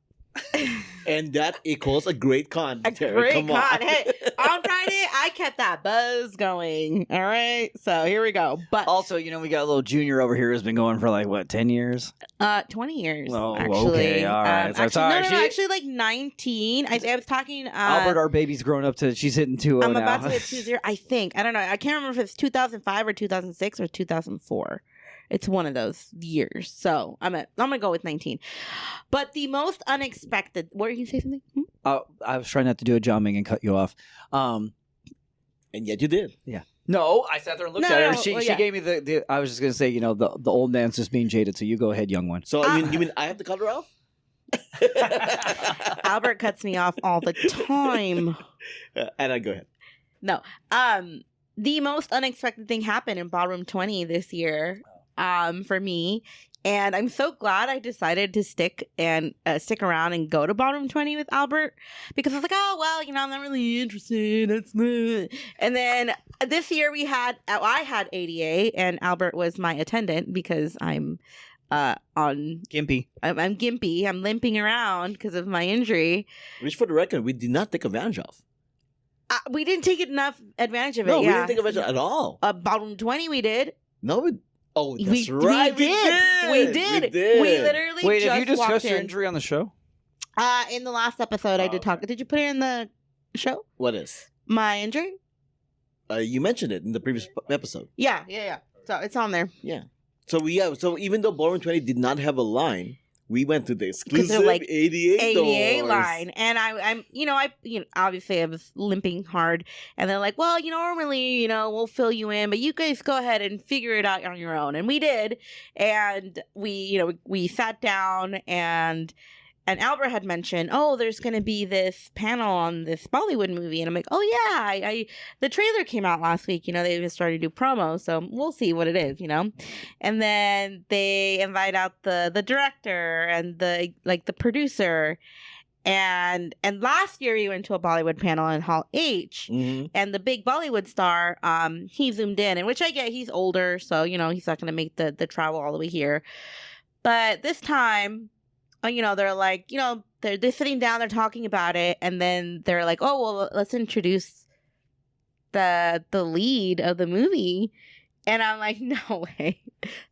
And that equals a great con. A great con. Hey, on Friday, I kept that buzz going. All right. So here we go. But also, we got a little junior over here who's been going for like, what, 10 years? 20 years. Oh, actually. Okay. All right. So actually like 19. I was talking. Albert, our baby's grown up to, she's hitting 2-0 I'm now. about to hit 2-0. I think. I don't know. I can't remember if it's 2005 or 2006 or 2004. It's one of those years. So I'm gonna go with 19. But the most unexpected... What were you going to say something? I was trying not to do a jumping and cut you off. And yet you did. Yeah. No, I sat there and looked at her. She gave me the... I was just going to say, the old man's just being jaded. So you go ahead, young one. So you mean I have to cut her off? Albert cuts me off all the time. Anna, go ahead. No. The most unexpected thing happened in Ballroom 20 this year. For me, and I'm so glad I decided to stick around and go to Ballroom 20 with Albert, because I was like, oh well, I'm not really interested. And then this year I had ADA, and Albert was my attendant because I'm gimpy. I'm gimpy. I'm limping around because of my injury. Which, for the record, we did not take advantage of. We didn't take enough advantage of it. No, we didn't take advantage at all. Ballroom 20, we did. No, Oh, that's right. We did. We literally Wait, have you discussed your injury on the show? In the last episode, I did talk. Did you put it in the show? What is? My injury? You mentioned it in the previous episode. Yeah. So it's on there. Yeah. So even though Ballroom 20 did not have a line, we went to the exclusive like 88 doors. Line, and I'm obviously I was limping hard, and they're like, well, normally, we'll fill you in, but you guys go ahead and figure it out on your own, and we did, and we sat down, and Albert had mentioned, oh, there's going to be this panel on this Bollywood movie. And I'm like, oh, yeah, the trailer came out last week. They even started to do promo. So we'll see what it is, And then they invite out the director and the producer. And last year we went to a Bollywood panel in Hall H. Mm-hmm. And the big Bollywood star, he zoomed in. And which I get, he's older. So, he's not going to make the travel all the way here. But this time... they're like, they're sitting down, they're talking about it, and then they're like, oh, well, let's introduce the lead of the movie. And I'm like, no way.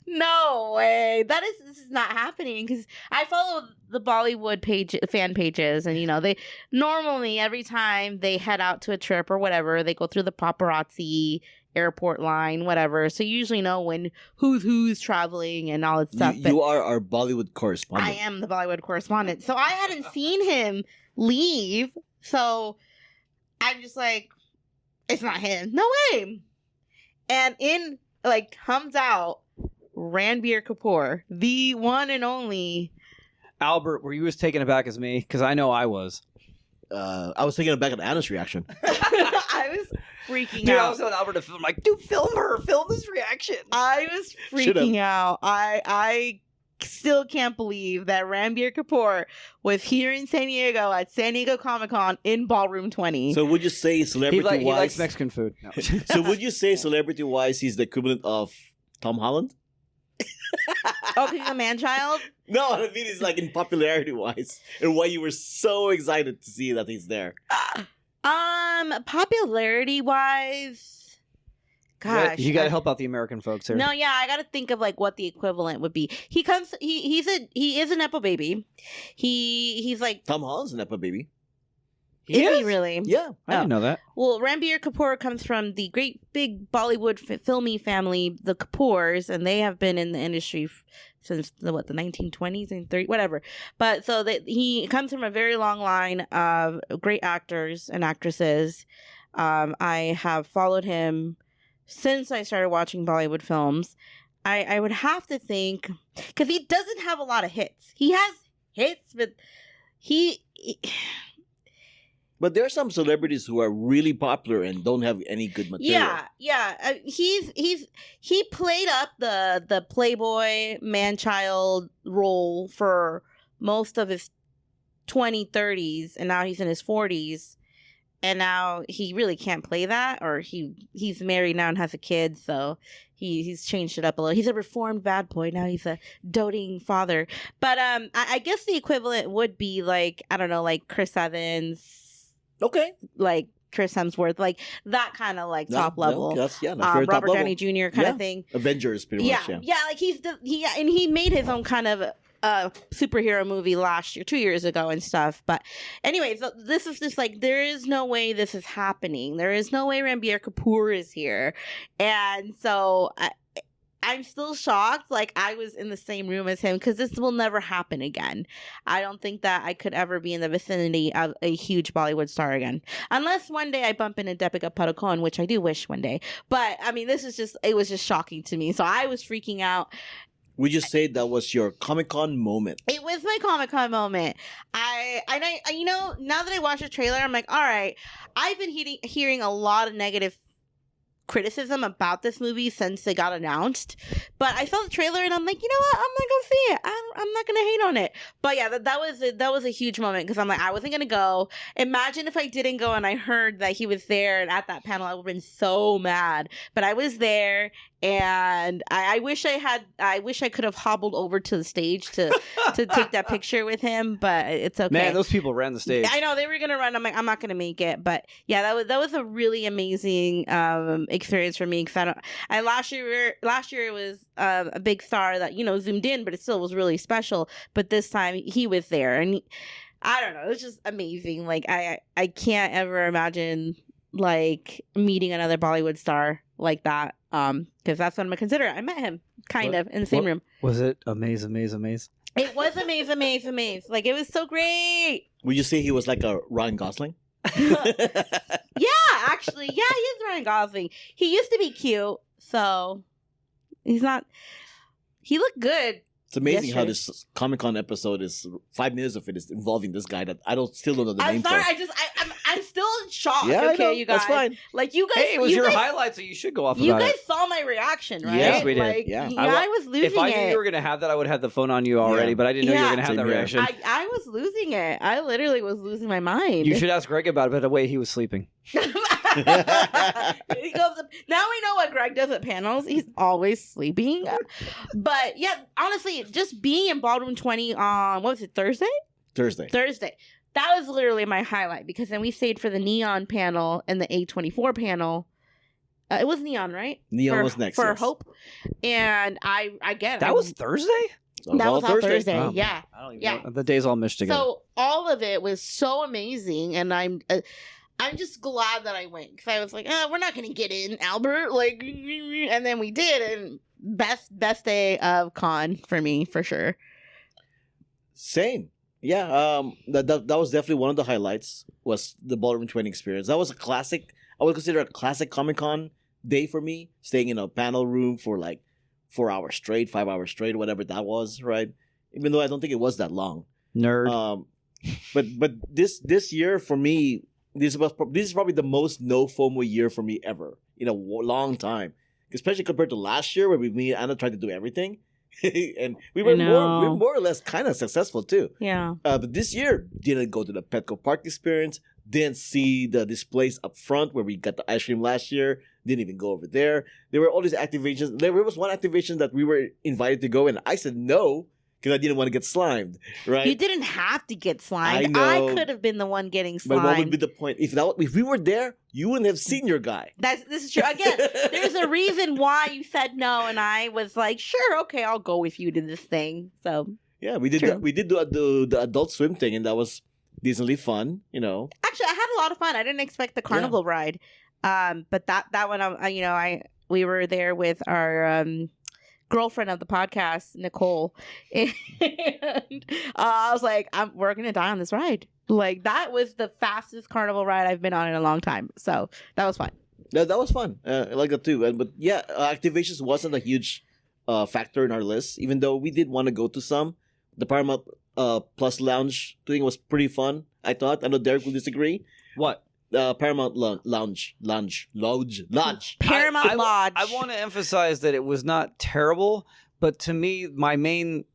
This is not happening, because I follow the Bollywood fan pages, and they normally every time they head out to a trip or whatever, they go through the paparazzi airport line, whatever. So you usually know when who's traveling and all that stuff. You are our Bollywood correspondent. I am the Bollywood correspondent. So I hadn't seen him leave. So I'm just like, it's not him. No way. And comes out Ranbir Kapoor, the one and only. Albert, were you as taken aback as me? Because I know I was. I was thinking back at Anna's reaction. I was freaking Dude, I out. was telling Albert to film. Like, dude, film her. Film this reaction. I was freaking out. I still can't believe that Ranbir Kapoor was here in San Diego at San Diego Comic-Con in Ballroom 20. So would you say He celebrity-wise... likes Mexican food. No. So would you say celebrity-wise he's the equivalent of Tom Holland? Oh, he's a man-child? No, I mean he's like in popularity-wise. And why you were so excited to see that he's there. Popularity-wise... Gosh. You got to help out the American folks here. No, yeah, I got to think of like what the equivalent would be. He is a Nepo baby. He's like, Tom Holland's an Nepo baby. is he really? Yeah. I didn't know that. Well, Ranbir Kapoor comes from the great big Bollywood filmy family, the Kapoors, and they have been in the industry since the 1920s and 30s, whatever. But so that he comes from a very long line of great actors and actresses. I have followed him since I started watching Bollywood films. I would have to think, because he doesn't have a lot of hits. He has hits, but But there are some celebrities who are really popular and don't have any good material. Yeah. He played up the playboy man-child role for most of his 30s, and now he's in his 40s, and now he really can't play that. Or he's married now and has a kid, so he's changed it up a little. He's a reformed bad boy now. He's a doting father. But I guess the equivalent would be like, I don't know, like Chris Evans. Okay. Like Chris Hemsworth, like that kind of like top level. That's very top Robert level. Downey Jr. kind of thing. Avengers, pretty much. Yeah. Yeah, like he made his own kind of superhero movie last year, 2 years ago and stuff. But anyways, so this is just like, there is no way this is happening. There is no way Ranbir Kapoor is here. And so I'm still shocked. Like, I was in the same room as him, because this will never happen again. I don't think that I could ever be in the vicinity of a huge Bollywood star again. Unless one day I bump into Deepika Padukone, which I do wish one day. But, I mean, it was just shocking to me. So I was freaking out. Would you say that was your Comic-Con moment? It was my Comic-Con moment. I now that I watched the trailer, I'm like, all right, I've been hearing a lot of negative criticism about this movie since it got announced, but I saw the trailer and I'm like, you know what, I'm gonna go see it. I'm not gonna hate on it. But yeah, that was a huge moment, because I'm like, I wasn't gonna go. Imagine if I didn't go and I heard that he was there and at that panel, I would have been so mad. But I was there, and I wish I could have hobbled over to the stage to take that picture with him, but it's okay. Man, those people ran the stage. I know they were gonna run. I'm like, I'm not gonna make it. But yeah, that was a really amazing experience for me, because last year it was a big star that zoomed in, but it still was really special. But this time he was there, and I don't know, it was just amazing. Like I can't ever imagine like meeting another Bollywood star like that, because that's what I'm gonna consider. I met him in the same room. Was it amaze? It was amaze. Like, it was so great. Would you say he was like a Ryan Gosling? Yeah, actually. Yeah, he is Ryan Gosling. He used to be cute, so he's not. He looked good. It's amazing how yesterday. this Comic-Con episode is 5 minutes of it is involving this guy that I still don't know the I'm name sorry. for. I'm still in shock. Yeah, I Okay, know. you guys. That's fine. Like, you guys. Hey, it was you your guys, highlight, so you should go off You about guys it. saw my reaction, right? Yes, we did. Like, Yeah. I was losing If I knew it. you were going to have that, I would have had the phone on you already, Yeah. but I didn't know you were Yeah. going to have Same that here. reaction. I was losing it. I literally was losing my mind. You should ask Greg about it, but the way he was sleeping. He goes, now we know what Greg does at panels. He's always sleeping. But yeah, honestly, just being in Ballroom 20 on, what was it, Thursday? Thursday. That was literally my highlight, because then we stayed for the Neon panel and the A24 panel. It was Neon, right? Neon was next. For yes. Hope. And I That was Thursday? So that all was on Thursday. Oh. Yeah. I don't even Yeah. know. The days all meshed together. So all of it was so amazing, and I'm just glad that I went, because I was like, we're not gonna get in, Albert, like, and then we did, and best day of con for me, for sure. Same. Yeah. That was definitely one of the highlights, was the Ballroom 20 experience. That was a classic. I would consider a classic Comic-Con day for me, staying in a panel room for like 4 hours straight, 5 hours straight, whatever that was, right? Even though I don't think it was that long. Nerd. But this year for me, this is probably the most no FOMO year for me ever in a long time, especially compared to last year where me and Anna tried to do everything, and we were more or less kind of successful too. Yeah. But this year didn't go to the Petco Park experience, didn't see the displays up front where we got the ice cream last year. Didn't even go over there. There were all these activations. There was one activation that we were invited to go, and I said no because I didn't want to get slimed. Right? You didn't have to get slimed. I know. I could have been the one getting slimed. But what would be the point? If we were there, you wouldn't have seen your guy. This is true. Again, there's a reason why you said no, and I was like, sure, okay, I'll go with you to this thing. So yeah, we did. We did the adult swim thing, and that was decently fun. You know. Actually, I had a lot of fun. I didn't expect the carnival ride, but that one, we were there with our girlfriend of the podcast, Nicole, and I was like, we're gonna die on this ride. Like, that was the fastest carnival ride I've been on in a long time. So that was fun. That was fun. I like that too. But yeah, activations wasn't a huge factor in our list, even though we did want to go to some. The Paramount Plus Lounge thing was pretty fun, I thought. I know Derek will disagree. What? Paramount Lounge. Paramount Lodge. I want to emphasize that it was not terrible, but to me, my main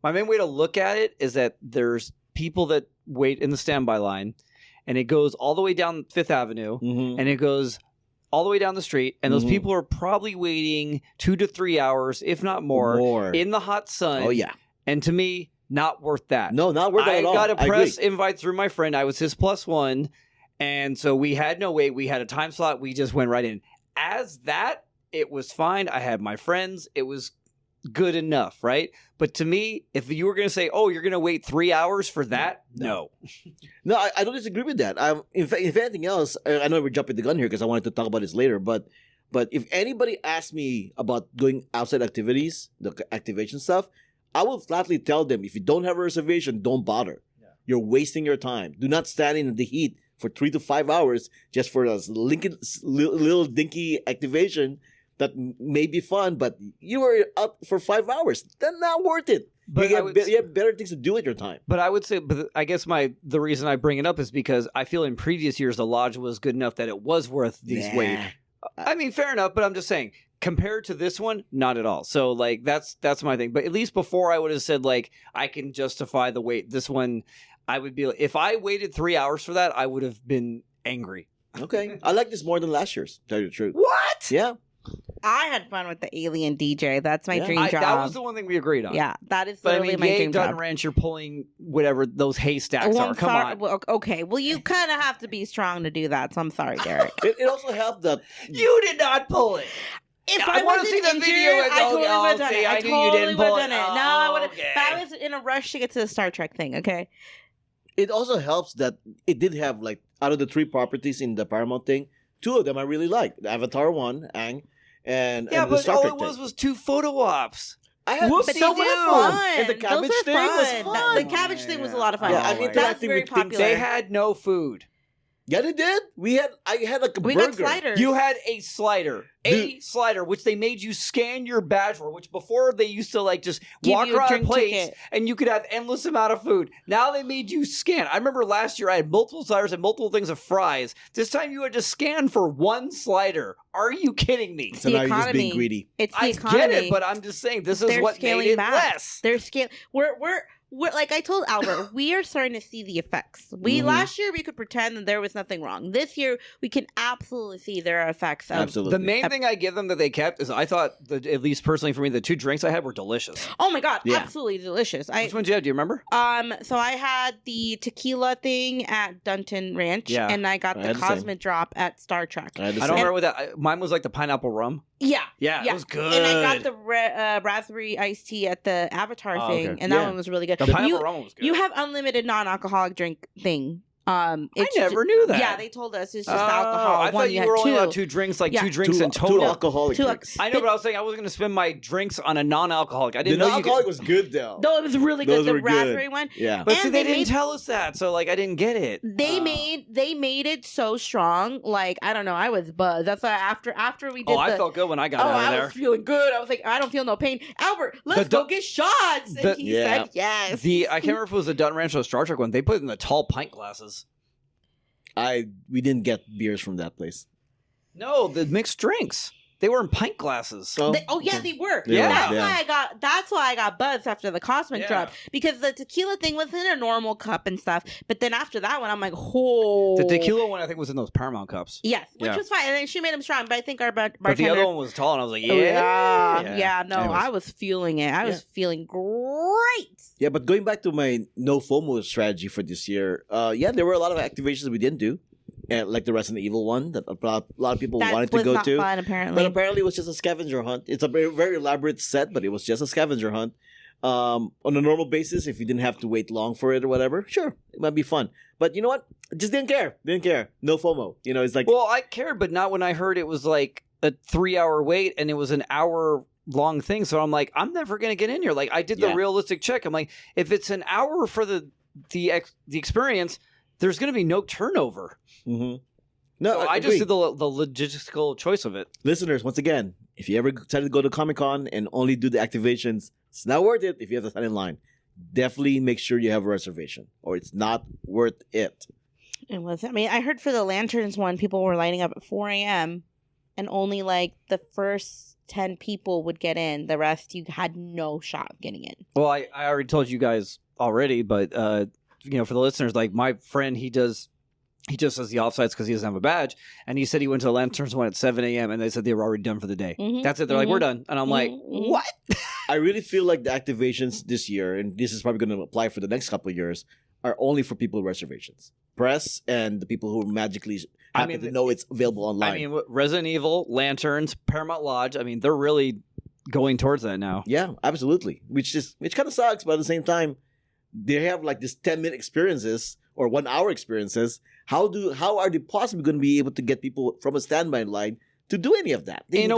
way to look at it is that there's people that wait in the standby line, and it goes all the way down Fifth Avenue, and it goes all the way down the street, and those people are probably waiting 2 to 3 hours, if not more, in the hot sun. Oh yeah. And to me, not worth that. No, not worth that at all. I got a press invite through my friend. I was his +1. And so we had no wait. We had a time slot. We just went right in. As that, it was fine. I had my friends. It was good enough, right? But to me, if you were going to say, oh, you're going to wait 3 hours for that, no. No, I don't disagree with that. In fact, if anything else, I know we're jumping the gun here because I wanted to talk about this later, but if anybody asks me about doing outside activities, the activation stuff, I will flatly tell them, if you don't have a reservation, don't bother. Yeah. You're wasting your time. Do not stand in the heat for 3 to 5 hours just for a little dinky activation that may be fun, but you were up for 5 hours. That's not worth it. But you have better things to do with your time. But I would say, I guess the reason I bring it up is because I feel in previous years the lodge was good enough that it was worth these wait. I mean, fair enough, but I'm just saying, compared to this one, not at all. So, like, that's my thing. But at least before, I would have said, like, I can justify the wait. This one, I would be, if I waited 3 hours for that, I would have been angry. Okay. I like this more than last year's, to tell you the truth. What? Yeah. I had fun with the alien DJ. That's my dream job. That was the one thing we agreed on. Yeah, that is literally my dream job. Dunn Ranch, you're pulling whatever those haystacks are. Come on. Well, okay, well, you kind of have to be strong to do that, so I'm sorry, Derek. It also helped that... You did not pull it. If I want to see the video, I totally would have done it. I totally would have done it. No, I would have. But I was in a rush to get to the Star Trek thing, okay? It also helps that it did have, like, out of the 3 properties in the Paramount thing, 2 of them I really liked. The Avatar 1, Aang, and the Star Trek thing. was 2 photo ops. I had but those were fun. And the cabbage thing was fun. The cabbage thing was a lot of fun. Yeah, I'm interacting with things. They had no food. Yeah, they did. I had like a burger. We got sliders. You had a slider. Slider, which they made you scan your badge for, which before they used to like just walk around plates and you could have endless amount of food. Now they made you scan. I remember last year I had multiple sliders and multiple things of fries. This time you had to scan for 1 slider. Are you kidding me? So now you're just being greedy. It's the economy. I get it, but I'm just saying this is what made it less. They're scaling. We're like I told Albert, we are starting to see the effects. Last year we could pretend that there was nothing wrong. This year we can absolutely see there are effects. Absolutely. The main thing I give them that they kept is I thought, at least personally for me, the 2 drinks I had were delicious. Oh my god, absolutely delicious. Which ones did you have? Do you remember? So I had the tequila thing at Dunton Ranch, and I got the Cosmic Drop at Star Trek. I don't remember what that. Mine was like the pineapple rum. Yeah, it was good. And I got the raspberry iced tea at the Avatar thing, and that one was really good. The pineapple rum was good. You have unlimited non-alcoholic drink thing I never knew that. Yeah, they told us it's just alcohol. I thought you were only allowed 2 drinks, like 2 drinks in total. 2 alcoholic Two- drinks. I know, but I was saying I wasn't going to spend my drinks on a non-alcoholic. I The didn't know you non-alcoholic could... was good though. No, it was really good. Those The were good. raspberry one. Yeah. But And see, they they didn't made- tell us that, so like I didn't get it. They made it so strong. Like, I don't know, I was buzzed. That's why after we did I felt good when I got out of I there. was feeling good. I was like, I don't feel no pain. Albert, let's go get shots. And he said yes. I can't remember if it was the Dutton Rancho Star Trek one. They put it in the tall pint glasses. We didn't get beers from that place. No, the mixed drinks. They were in pint glasses. Oh, They were. Yeah. That's why I got buzzed after the Cosmic Yeah. drop, because the tequila thing was in a normal cup and stuff. But then after that one, I'm like, oh. The tequila one, I think, was in those Paramount cups. Yes, which Yeah. was fine, and then she made them strong. But I think our bartender. But the other one was tall, and I was like, Oh, yeah. yeah. No, Anyways. I was feeling it. I was feeling great. Yeah, but going back to my no FOMO strategy for this year, there were a lot of activations we didn't do, like the Resident Evil one that a lot of people That wanted was to go not to. fun, apparently. But apparently, it was just a scavenger hunt. It's a very, very elaborate set, but it was just a scavenger hunt. On a normal basis, if you didn't have to wait long for it or whatever, sure, it might be fun. But you know what? Just didn't care. Didn't care. No FOMO. You know, it's like, Well, I cared, but not when I heard it was like a 3-hour wait and it was an hour-long thing. So I'm like, I'm never going to get in here. Like, I did the Yeah. realistic check. I'm like, if it's an hour for the experience, there's going to be no turnover. mhm. No, So I agree. just did the logistical choice of it. Listeners, once again, if you ever decided to go to Comic-Con and only do the activations, it's not worth it if you have to stand in line. Definitely make sure you have a reservation, or it's not worth it. It was. I mean, I heard for the lanterns one, people were lining up at 4 a.m. and only like the first 10 people would get in. The rest, you had no shot of getting in. Well, I already told you guys already, but for the listeners, like my friend, he just does the offsites because he doesn't have a badge, and he said he went to the Lanterns one at 7 a.m. and they said they were already done for the day. Mhm. That's it. They're like, we're done, and I'm like, Mhm. what? I really feel like the activations this year, and this is probably going to apply for the next couple of years, are only for people with reservations. Press and the people who magically happen to know it's available online. I mean, Resident Evil, Lanterns, Paramount Lodge. I mean, they're really going towards that now. yeah, absolutely. Which kind of sucks, but at the same time, they have like this 10-minute experiences or 1-hour experiences. How are they possibly going to be able to get people from a standby line to do any of that? In a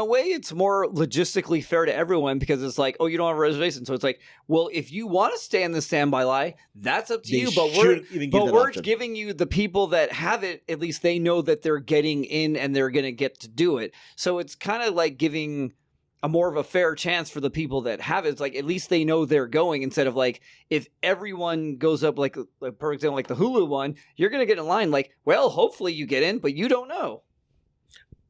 way, it's more logistically fair to everyone because it's like, oh, you don't have a reservation, so it's like, well, if you want to stay in the standby line, that's up to They you. But shouldn't even give that we're option. giving you the people that have it. At least they know that they're getting in and they're going to get to do it. So it's kind of like giving a more of a fair chance for the people that have it. It's like at least they know they're going instead of like if everyone goes up like for example like the Hulu one, you're going to get in line like, well, hopefully you get in, but you don't know.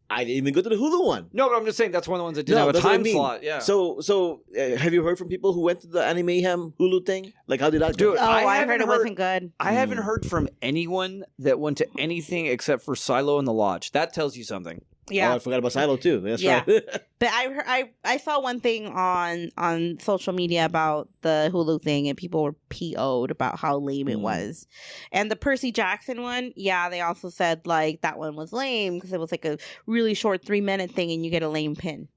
I didn't even go to the Hulu one. No, but I'm just saying that's one of the ones that didn't have a that's what I time mean. slot. Yeah. So have you heard from people who went to the Anime Mayhem Hulu thing? Like, how did that go? Dude, Oh, I haven't heard it wasn't good. I haven't heard from anyone that went to anything except for Silo and the Lodge. That tells you something. Yeah. Oh, I forgot about Silo too. That's Yeah. right. But I saw one thing on social media about the Hulu thing, and people were PO'd about how lame it was. And the Percy Jackson one, yeah, they also said like that one was lame because it was like a really short 3-minute thing, and you get a lame pin.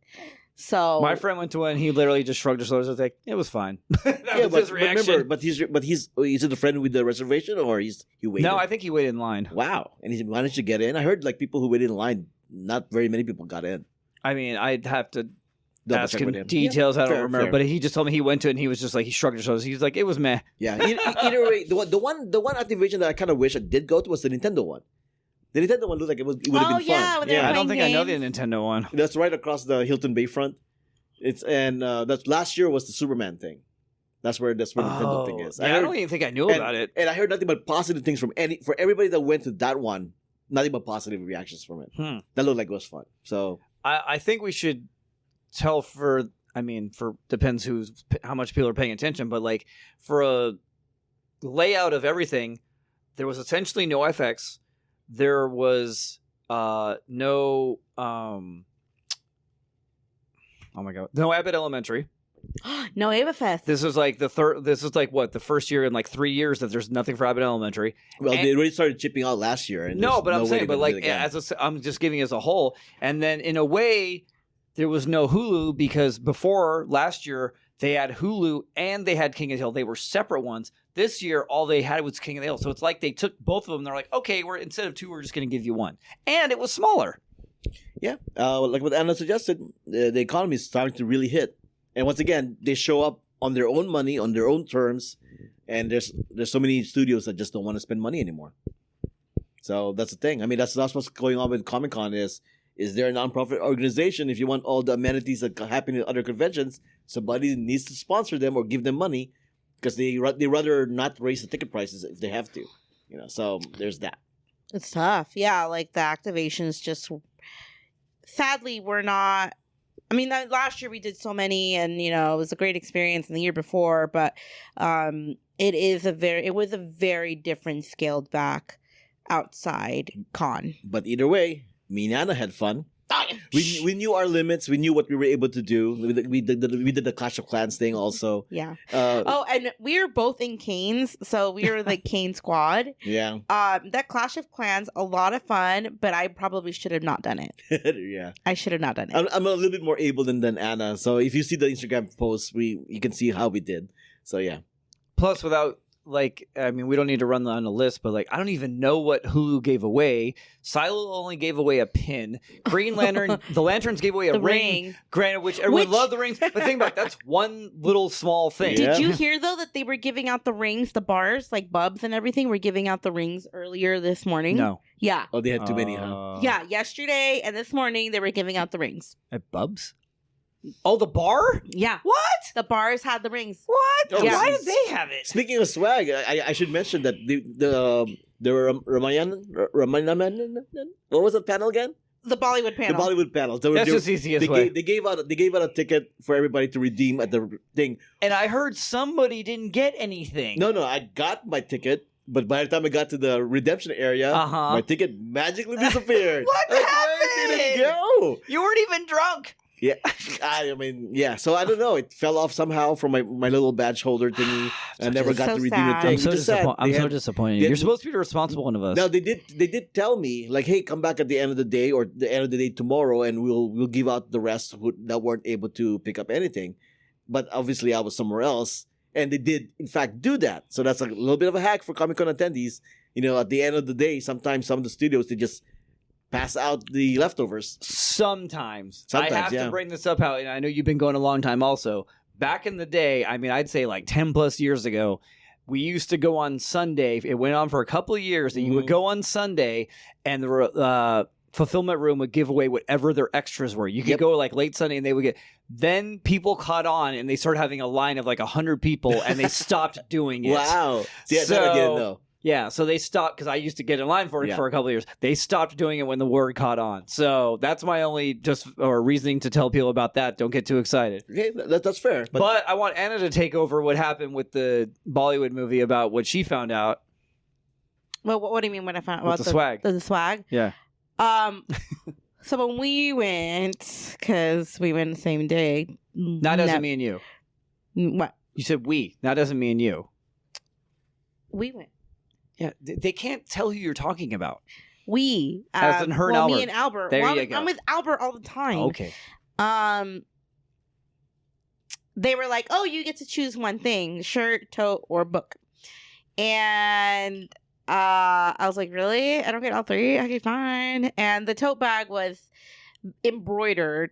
So My friend went to one. He literally just shrugged his shoulders. I was like, it was fine. That Yeah, was but his reaction. remember, he's is it the friend with the reservation or he waited? No, I think he waited in line. Wow, and he managed to get in. I heard like people who waited in line, not very many people got in. I mean, I'd have to Double ask check him with him. details. Yeah, I don't fair, remember. fair. But he just told me he went to it and he was just like, he shrugged his shoulders. He was like, it was meh. Yeah. Either way, the one activation that I kind of wish I did go to was the Nintendo one. The Nintendo one looked like it would have Oh, been yeah, fun. when they were I don't playing think I know the games. Nintendo one. That's right across the Hilton Bayfront. That's last year was the Superman thing. That's where the Nintendo thing is. Yeah, I don't even think I knew about it. And I heard nothing but positive things for everybody that went to that one. Nothing but positive reactions from it. That looked like it was fun. So I think we should tell depends how much people are paying attention, but like for a layout of everything, there was essentially no FX. There was no no Abbott Elementary. no Ava Fest. This is like the first year in like 3 years that there's nothing for Abbott Elementary. they already started chipping out last year. And No, there's but I'm way saying, they're but gonna do like it again. I'm just giving as a whole, and then in a way, there was no Hulu because before last year they had Hulu and they had King of the Hill. They were separate ones. This year, all they had was King of the Hill. So it's like they took both of them. They're like, okay, instead of 2, we're just going to give you 1. And it was smaller. Yeah, like what Anna suggested, the economy is starting to really hit. And once again, they show up on their own money, on their own terms. And there's so many studios that just don't want to spend money anymore. So that's the thing. I mean, that's what's going on with Comic-Con is there a nonprofit organization? If you want all the amenities that happen at other conventions, somebody needs to sponsor them or give them money because they rather not raise the ticket prices if they have to. So there's that. It's tough. Yeah, like the activations just sadly we're not. I mean, last year we did so many, and it was a great experience. And the year before, but it was a very different scaled back outside con. But either way, me and Anna had fun. We knew our limits. We knew what we were able to do. We did the Clash of Clans thing also. Yeah. And we were both in Canes, so we were the Cane squad. Yeah. That Clash of Clans, a lot of fun, but I probably should have not done it. Yeah. I should have not done it. I'm a little bit more able than Anna. So if you see the Instagram posts, you can see how we did. So yeah. Plus, without we don't need to run on a list, but I don't even know what Hulu gave away. Silo only gave away a pin. Green Lantern, the Lanterns gave away a ring. Granted, which everyone loved the rings. But think about it, that's one little small thing. Yeah. Did you hear though that they were giving out the rings, the bars, like Bubs and everything, were giving out the rings earlier this morning? No. Yeah. Oh, they had too many, huh? Yeah, yesterday and this morning they were giving out the rings. At Bubs? Oh, the bar? Yeah. What? The bars had the rings. What? Oh, Yeah. Why did they have it? Speaking of swag, I should mention that the Ramayan, what was the panel again? The Bollywood panel. The Bollywood panels. That's just the easiest way. They gave out a ticket for everybody to redeem at the thing. And I heard somebody didn't get anything. No, I got my ticket, but by the time I got to the redemption area, my ticket magically disappeared. What happened? Where did it go? You weren't even drunk. Yeah, I mean, yeah. So I don't know. It fell off somehow from my little badge holder thingy. I never got to redeem the thing. I'm so disappointed. You're supposed to be the responsible one of us. Now they did tell me like, hey, come back at the end of the day or the end of the day tomorrow, and we'll give out the rest that weren't able to pick up anything. But obviously, I was somewhere else, and they did in fact do that. So that's a little bit of a hack for Comic-Con attendees. At the end of the day, sometimes some of the studios they just pass out the leftovers. Sometimes I have to bring this up, and I know you've been going a long time also. Back in the day, I mean, I'd say like 10 plus years ago, we used to go on Sunday. It went on for a couple of years that you would go on Sunday and the fulfillment room would give away whatever their extras were. You could go like late Sunday and they would get. Then people caught on and they started having a line of like 100 people and they stopped doing it. Wow. Yeah, that I didn't know. Yeah, so they stopped because I used to get in line for it for a couple of years. They stopped doing it when the word caught on. So that's my only reasoning to tell people about that. Don't get too excited. Okay, that's fair. But I want Anna to take over what happened with the Bollywood movie about what she found out. Well, what do you mean when I found out about the swag? The swag? Yeah. So when we went, because we went the same day. That doesn't mean you. What? You said we. That doesn't mean you. We went. Yeah, they can't tell who you're talking about. We. As in her and Albert. Me and Albert. There you go. I'm with Albert all the time. Okay. They were like, oh, you get to choose one thing, shirt, tote, or book. And I was like, really? I don't get all three? Okay, fine. And the tote bag was embroidered.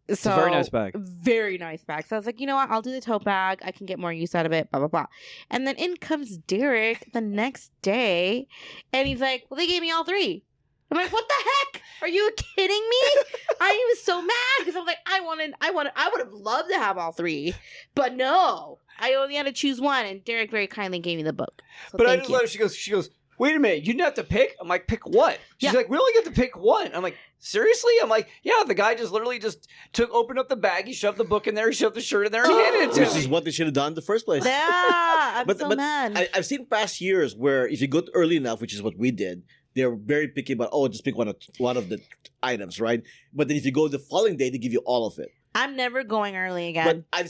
It's a very nice bag. Very nice bag. So I was like, you know what? I'll do the tote bag. I can get more use out of it, blah, blah, blah. And then in comes Derek the next day. And he's like, well, they gave me all three. I'm like, what the heck? Are you kidding me? I was so mad because I was like, I would have loved to have all three. But no, I only had to choose one. And Derek very kindly gave me the book. So but I just let her, she goes, wait a minute, you didn't have to pick? I'm like, pick what? She's like, we only get to pick one. I'm like, seriously? I'm like, yeah, the guy just literally opened up the bag, he shoved the book in there, he shoved the shirt in there, and he handed it to me. Which is what they should have done in the first place. Yeah, I'm so mad. I've seen past years where if you go early enough, which is what we did, they're very picky about, just pick one of the items, right? But then if you go the following day, they give you all of it. I'm never going early But again. I've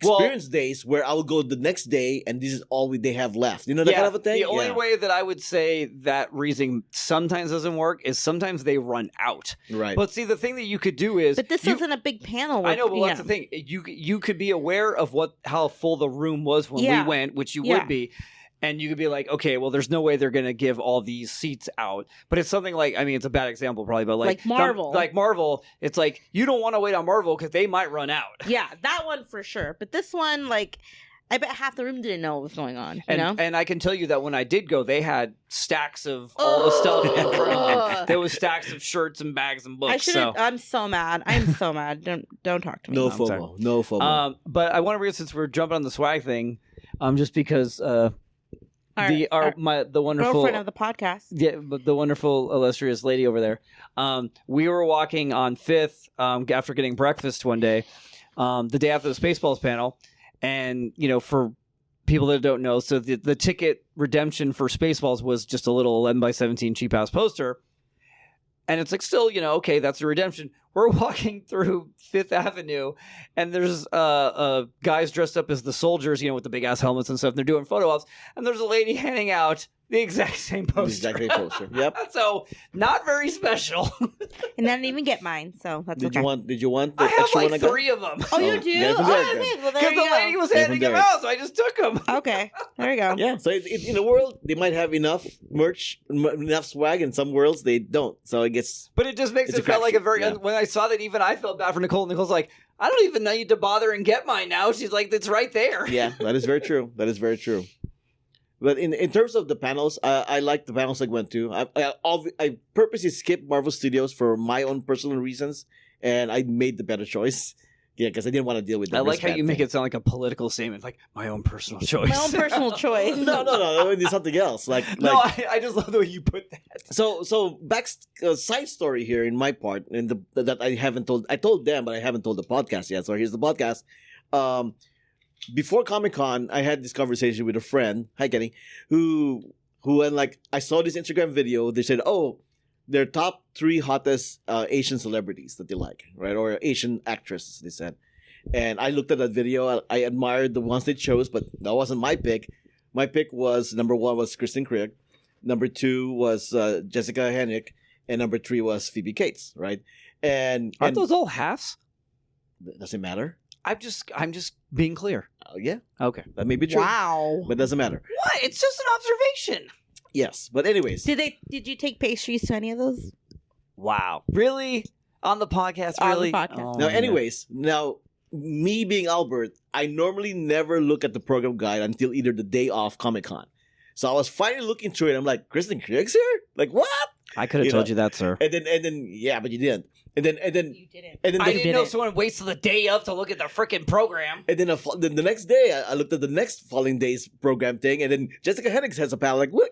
experienced days where I'll go the next day and this is all they have left. You know that kind of a thing? The only way that I would say that reasoning sometimes doesn't work is sometimes they run out. Right. But see, the thing that you could do is... But this isn't a big panel. I know, but that's the thing. You could be aware of how full the room was when we went, which you would be. And you could be like, okay, well, there's no way they're going to give all these seats out. But it's something like, I mean, it's a bad example probably, but like Marvel. Like Marvel, it's like, you don't want to wait on Marvel because they might run out. Yeah, that one for sure. But this one, like, I bet half the room didn't know what was going on. You know? And I can tell you that when I did go, they had stacks of all the stuff in front of them. There was stacks of shirts and bags and books. I'm so mad. I'm so mad. Don't talk to me. No FOMO. No FOMO. But I want to read, since we're jumping on the swag thing, just because... the wonderful girlfriend of the podcast, but the wonderful illustrious lady over there. We were walking on 5th after getting breakfast one day, the day after the Spaceballs panel, and for people that don't know, so the ticket redemption for Spaceballs was just a little 11x17 cheap ass poster, and it's like still okay, that's a redemption. We're walking through 5th Avenue, and there's guys dressed up as the soldiers, with the big-ass helmets and stuff, and they're doing photo ops, and there's a lady handing out the exact same poster. Yep. So, not very special. And I didn't even get mine, so that's Did okay. Did you want the I have extra like one I got? 3 of them. Oh, you do? get it from Oh, Derek, okay. Well, there Because you the go. lady was Get it handing from them Derek. out, so I just took them. Okay, there you go. Yeah, so in the world, they might have enough merch, enough swag, in some worlds they don't. So it gets... But it just makes It's it a feel like a crapshoot, very... yeah. When I saw that, even I felt bad for Nicole. Nicole's like, I don't even need to bother and get mine now. She's like, it's right there. Yeah, that is very true. That is very true. But in terms of the panels, I like the panels I went to. I purposely skipped Marvel Studios for my own personal reasons, and I made the better choice. Yeah, because I didn't want to deal with that. I like how you make it sound like a political statement, like my own personal choice. My own personal choice. No. It's something else. No, I just love the way you put that. So back side story here in my part, and that I haven't told. I told them, but I haven't told the podcast yet. So here's the podcast. Before Comic-Con, I had this conversation with a friend, hi Kenny, who and like I saw this Instagram video. They said, "Oh, their top 3 hottest Asian celebrities that they like, right? Or Asian actresses," they said. And I looked at that video. I admired the ones they chose, but that wasn't my pick. My pick was, number 1 was Kristen Krieg. Number 2 was Jessica Henwick. And number 3 was Phoebe Cates, right? Aren't those all halves? Does it matter? I'm just being clear. Yeah. Okay. That may be true. Wow. But it doesn't matter. What? It's just an observation. Yes. But anyways. Did you take pastries to any of those? Wow. Really? On the podcast? On the Really? podcast. Oh, Now, man. anyways, me being Albert, I normally never look at the program guide until either the day off Comic-Con. So I was finally looking through it. I'm like, Kristen Krieg's here? Like, what? I could have told you that, sir. And then, yeah, but you didn't. And then, You didn't. and then, I the, didn't know someone waits till the day of to look at the freaking program. and then the next day, I looked at the next following day's program thing, and then Jessica Henwick has a panel. Like, what?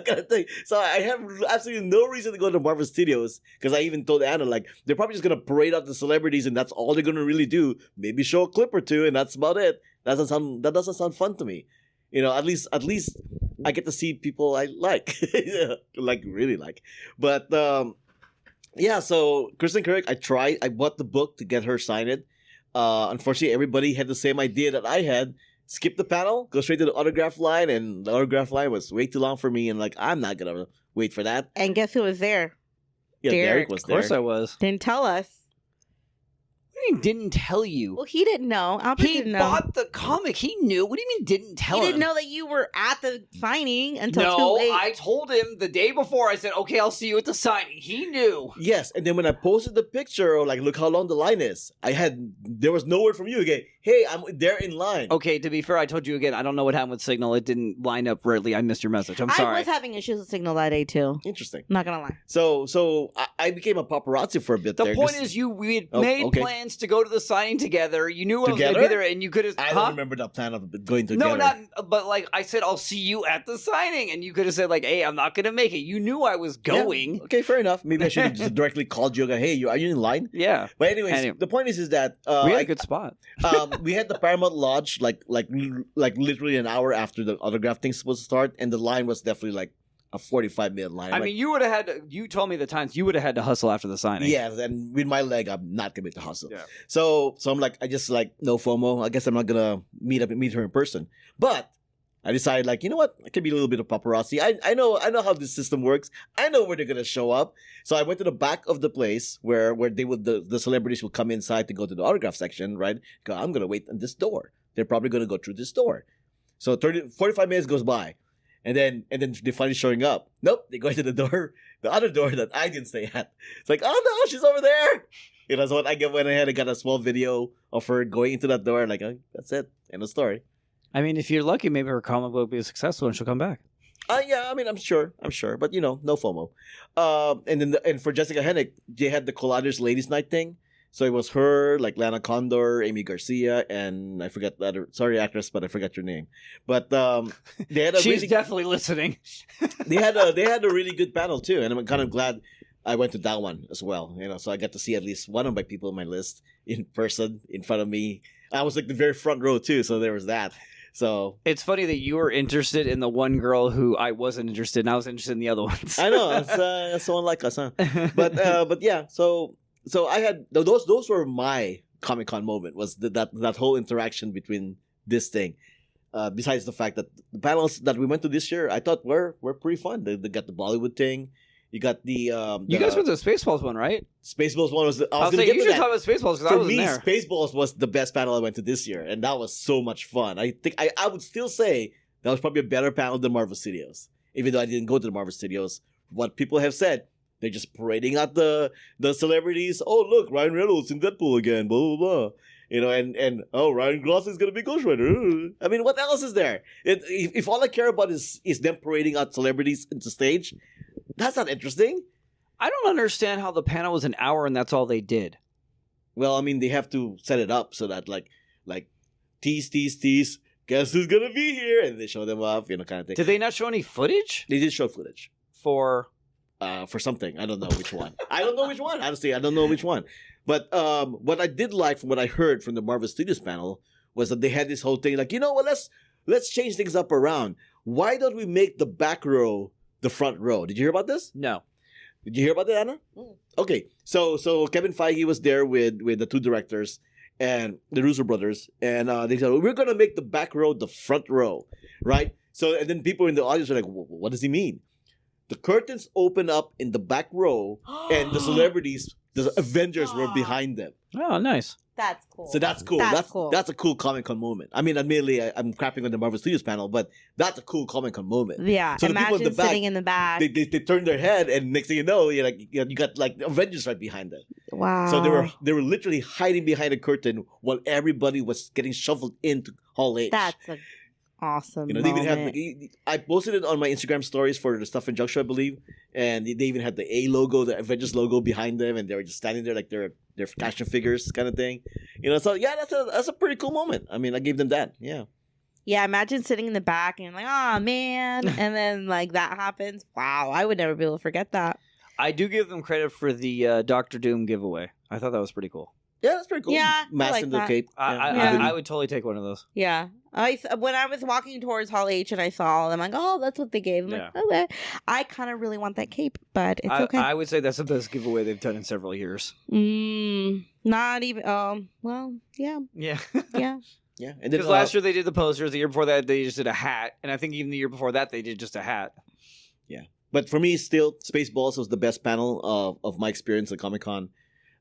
Kind of thing. So I have absolutely no reason to go to Marvel Studios, because I even told Anna, like, they're probably just gonna parade out the celebrities, and that's all they're gonna really do. Maybe show a clip or two, and that's about it. That doesn't sound fun to me. At least I get to see people I like, like really like. But yeah, so Kristen Krieg, I bought the book to get her sign it. Unfortunately, everybody had the same idea that I had. Skip the panel, go straight to the autograph line, and the autograph line was way too long for me, and like, I'm not gonna wait for that. And guess who was there? Yeah, Derek was Of course there. I was. Didn't tell us. What do you mean didn't tell you? Well, he didn't know. Albert He didn't know. bought the comic. He knew. What do you mean didn't tell He him? didn't know that you were at the signing until No, too late. I told him the day before. I said, okay, I'll see you at the signing. He knew. Yes, and then when I posted the picture, like, look how long the line is. There was no word from you again. Hey, I'm there in line. Okay, to be fair, I told you again, I don't know what happened with Signal. It didn't line up rightly. I missed your message. I'm sorry. I was having issues with Signal that day too. Interesting. I'm not gonna lie. So I became a paparazzi for a bit The there. point 'cause is, we had Oh, made okay. plans to go to the signing together. You knew I was going to Together? be there, and you could have. I don't remember the plan of going together. No, not. But like I said, I'll see you at the signing, and you could have said like, "Hey, I'm not going to make it." You knew I was Yeah. going. Okay, fair enough. Maybe I should have just directly called you. Hey, are you in line? Yeah, But anyways, Anyway. the point is that we had a good spot. we had the Paramount Lodge like literally an hour after the autograph thing's supposed to start, and the line was definitely like a 45-minute line. I mean, you would have had to, you told me the times you would have had to hustle after the signing. yes, and with my leg, I'm not gonna make the hustle. Yeah. So I'm like, I just like no FOMO. I guess I'm not gonna meet her in person. But I decided, like, you know what? It could be a little bit of paparazzi. I know how this system works. I know where they're gonna show up. So I went to the back of the place where they would the celebrities would come inside to go to the autograph section, right? Go, I'm gonna wait on this door. They're probably gonna go through this door. So 45 minutes goes by. And then they finally showing up. Nope, they go into the other door that I didn't stay at. It's like, oh no, she's over there. You know, so when I went ahead and got a small video of her going into that door, like, oh, that's it. End of story. I mean, if you're lucky, maybe her comic book will be successful and she'll come back. Yeah, I mean, I'm sure, but no FOMO. And for Jessica Hennick, they had the Collider's Ladies Night thing. So it was her, like Lana Condor, Amy Garcia, and I forgot the other, sorry actress, but I forgot your name. But they had a She's really, definitely listening. they had a really good panel too, and I'm kind of glad I went to that one as well. You know, so I got to see at least one of my people on my list in person in front of me. I was like the very front row too, so there was that. So It's funny that you were interested in the one girl who I wasn't interested in. I was interested in the other ones. I know it's someone like us, huh? But yeah, so I had those were my Comic-Con moment, was that whole interaction between this thing. Besides the fact that the panels that we went to this year, I thought were pretty fun. They got the Bollywood thing. You got the you guys went to the Spaceballs one, right? Spaceballs one was. I I was gonna saying, get you to should that. talk about Spaceballs because I For wasn't me, there. Spaceballs was the best panel I went to this year, and that was so much fun. I think I would still say that was probably a better panel than Marvel Studios, even though I didn't go to the Marvel Studios. What people have said, they're just parading out the celebrities. Oh, look, Ryan Reynolds in Deadpool again, blah, blah, blah. You know, and oh, Ryan Gosling's going to be Ghost Rider. I mean, what else is there? If all I care about is them parading out celebrities into stage, that's not interesting. I don't understand how the panel was an hour and that's all they did. Well, I mean, they have to set it up so that, like tease, guess who's going to be here? And they show them off, you know, kind of thing. Did they not show any footage They did show footage. for? For something. I don't know which one. Honestly, I don't know which one. But what I did like from what I heard from the Marvel Studios panel was that they had this whole thing like, you know what, let's change things up around. Why don't we make the back row the front row? Did you hear about this? No. Did you hear about that, Anna? Okay. So Kevin Feige was there with the two directors and the Russo brothers, and they said, we're gonna make the back row the front row, right? So and then people in the audience are like, what does he mean? The curtains open up in the back row, and the celebrities, the Avengers, were behind them. Oh, nice. That's cool. So that's cool. That's cool. That's a cool Comic-Con moment. I mean, admittedly, I'm crapping on the Marvel Studios panel, but that's a cool Comic-Con moment. Yeah, So the people in imagine the back, sitting in the back. They turn their head, and next thing you know, you got like Avengers right behind them. Wow. So they were literally hiding behind a curtain while everybody was getting shuffled into Hall H. That's an awesome You know, they even moment. had I posted it on my Instagram stories for the Stuff and Junk Show, I believe, and they even had the A logo, the Avengers logo behind them, and they were just standing there like they're action figures kind of thing. You know, so yeah, that's a pretty cool moment. I mean, I gave them that. Yeah. Yeah, imagine sitting in the back and you're like, oh man, and then like that happens. Wow, I would never be able to forget that. I do give them credit for the Doctor Doom giveaway. I thought that was pretty cool. Yeah, that's pretty cool. Yeah, I Mask like and the that. cape. I would totally take one of those. Yeah, when I was walking towards Hall H and I saw them, I'm like, oh, that's what they gave. I'm like, okay. I kind of really want that cape, but it's okay. I would say that's the best giveaway they've done in several years. Not even. Well, yeah, Yeah. yeah. Yeah, and then Because last year they did the posters. The year before that they just did a hat, and I think even the year before that they did just a hat. Yeah, but for me, still, Spaceballs was the best panel of my experience at Comic-Con.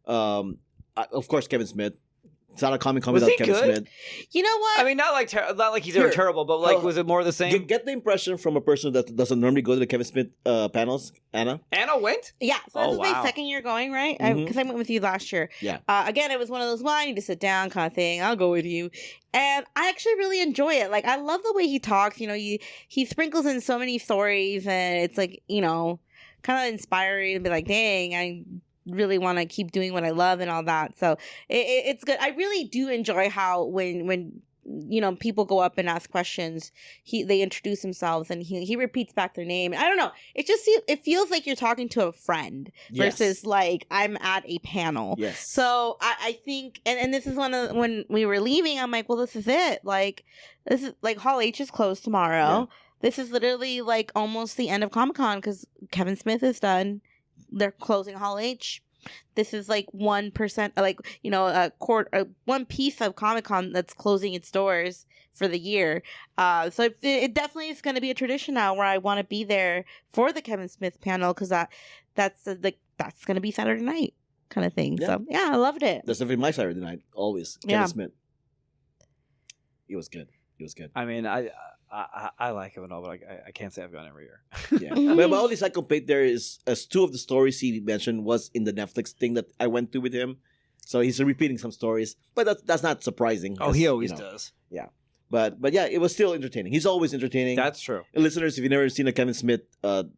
Of course, Kevin Smith. It's not a Comic-Con Was without he Kevin good? Smith. You know what? I mean, not like he's ever Here. terrible, but like, was it more the same? Get the impression from a person that doesn't normally go to the Kevin Smith panels, Anna. Anna went? Yeah, so this Oh, is my wow. second year going, right? Mhm. Because I went with you last year. Yeah. Again, it was one of those, well, I need to sit down kind of thing. I'll go with you. And I actually really enjoy it. Like, I love the way he talks. You know, he sprinkles in so many stories, and it's like, you know, kind of inspiring to be like, dang, I really want to keep doing what I love and all that. So it's good. I really do enjoy how when you know, people go up and ask questions, they introduce themselves and he repeats back their name. I don't know. It feels like you're talking to a friend versus like I'm at a panel. Yes. So I think, and this is when we were leaving, I'm like, well, this is it. Like, this is like Hall H is closed tomorrow. This is literally like almost the end of Comic-Con because Kevin Smith is done. They're closing Hall H. This is like 1%, like, one piece of Comic-Con that's closing its doors for the year. So it definitely is going to be a tradition now where I want to be there for the Kevin Smith panel because that's going to be Saturday night kind of thing. Yeah. So yeah, I loved it. That's every my Saturday night. Always. Kevin Smith. It was good. I mean, I like him and all, but I can't say I've gone every year. Yeah. But my only side complaint there is, as two of the stories he mentioned was in the Netflix thing that I went to with him. So he's repeating some stories, but that's not surprising. Oh, he always does. Yeah. But yeah, it was still entertaining. He's always entertaining. That's true. And listeners, if you've never seen a Kevin Smith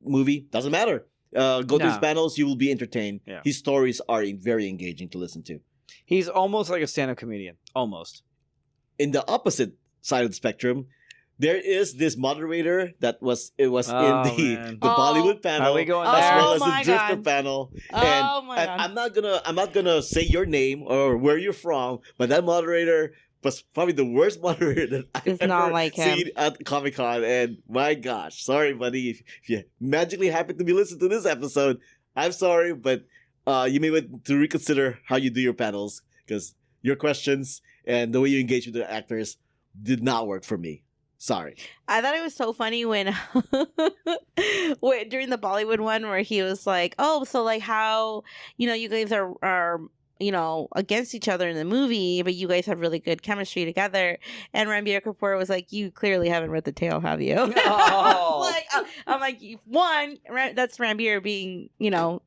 movie, doesn't matter. Go to his panels, you will be entertained. Yeah. His stories are very engaging to listen to. He's almost like a stand-up comedian. Almost. In the opposite side of the spectrum, there is this moderator that was in the Bollywood panel, Are we going as there? well as the my Drifter God. panel. Oh my God. I'm not gonna say your name or where you're from, but that moderator was probably the worst moderator that I've It's ever not like him. seen at Comic-Con. And my gosh, sorry, buddy, if you magically happen to be listening to this episode, I'm sorry, but you may want to reconsider how you do your panels because your questions and the way you engage with the actors did not work for me. Sorry. I thought it was so funny when during the Bollywood one where he was like, oh, so like how, you guys are against each other in the movie, but you guys have really good chemistry together. And Ranbir Kapoor was like, you clearly haven't read the tale, have you? Oh. I'm like, one, that's Ranbir being,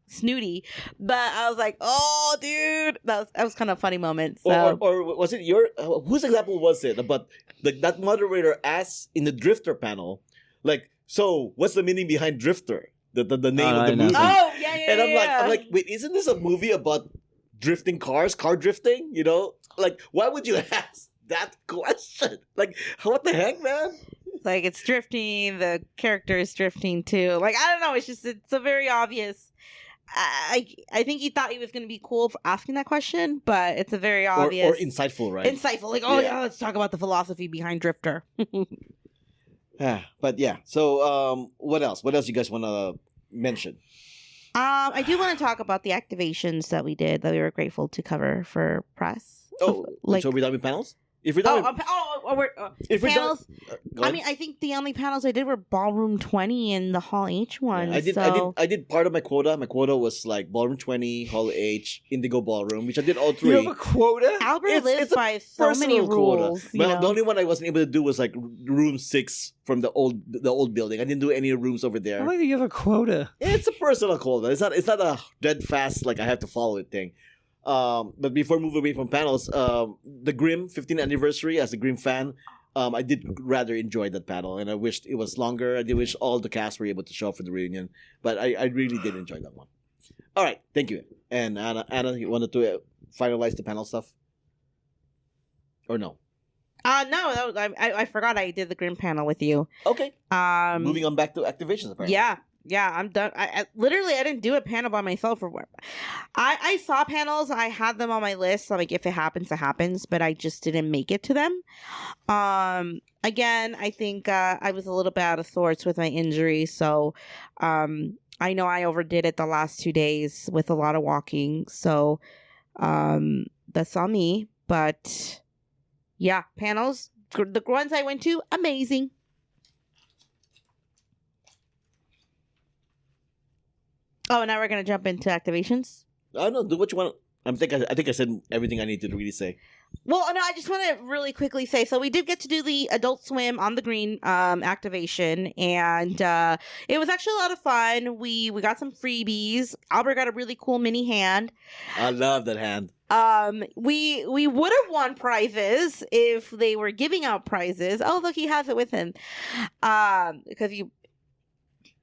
snooty. But I was like, oh, dude. That was kind of a funny moment. So. Or was it your, whose example was it about that moderator asked in the Drifter panel, like, so what's the meaning behind Drifter? The name of the movie. Oh, yeah. And I'm like, wait, isn't this a movie about drifting cars, car drifting? Like, why would you ask that question? Like, what the heck, man? Like, it's drifting, the character is drifting too. Like, I don't know, it's a very obvious. I think he thought he was going to be cool for asking that question, but it's a very obvious. Or insightful, right? Insightful. Like, let's talk about the philosophy behind Drifter. But yeah, so what else? What else you guys want to mention? I do want to talk about the activations that we did that we were grateful to cover for press. Oh, so are we done with panels? If we're done with panels. go ahead. I mean, I think the only panels I did were Ballroom 20 and the Hall H one. Yeah, I did part of my quota. My quota was like Ballroom 20, Hall H, Indigo Ballroom, which I did all three. You have a quota? Albert lives by so many rules. Well, the only one I wasn't able to do was like Room 6 from the old building. I didn't do any rooms over there. I don't think you have a quota. It's a personal quota. It's not a dead fast like I have to follow it thing. But before moving away from panels, the Grimm 15th anniversary, as a Grimm fan, I did rather enjoy that panel, and I wished it was longer. I did wish all the cast were able to show up for the reunion, but I really did enjoy that one. All right, thank you. And Anna, you wanted to finalize the panel stuff, or no? No, I forgot I did the Grimm panel with you. Okay. Moving on back to activations. Apparently. Yeah, I'm done. I didn't do a panel by myself. I saw panels. I had them on my list. So like, if it happens, it happens. But I just didn't make it to them. Again, I think I was a little bit out of sorts with my injury. So I know I overdid it the last 2 days with a lot of walking. So that's on me. But yeah, panels. The ones I went to, amazing. Oh, now we're gonna jump into activations. I don't know. Do what you want. I think I said everything I need to really say. Well, no, I just want to really quickly say, so we did get to do the Adult Swim on the Green activation, and it was actually a lot of fun. We got some freebies. Albert got a really cool mini hand. I love that hand. We would have won prizes if they were giving out prizes. Oh, look, he has it with him. Because you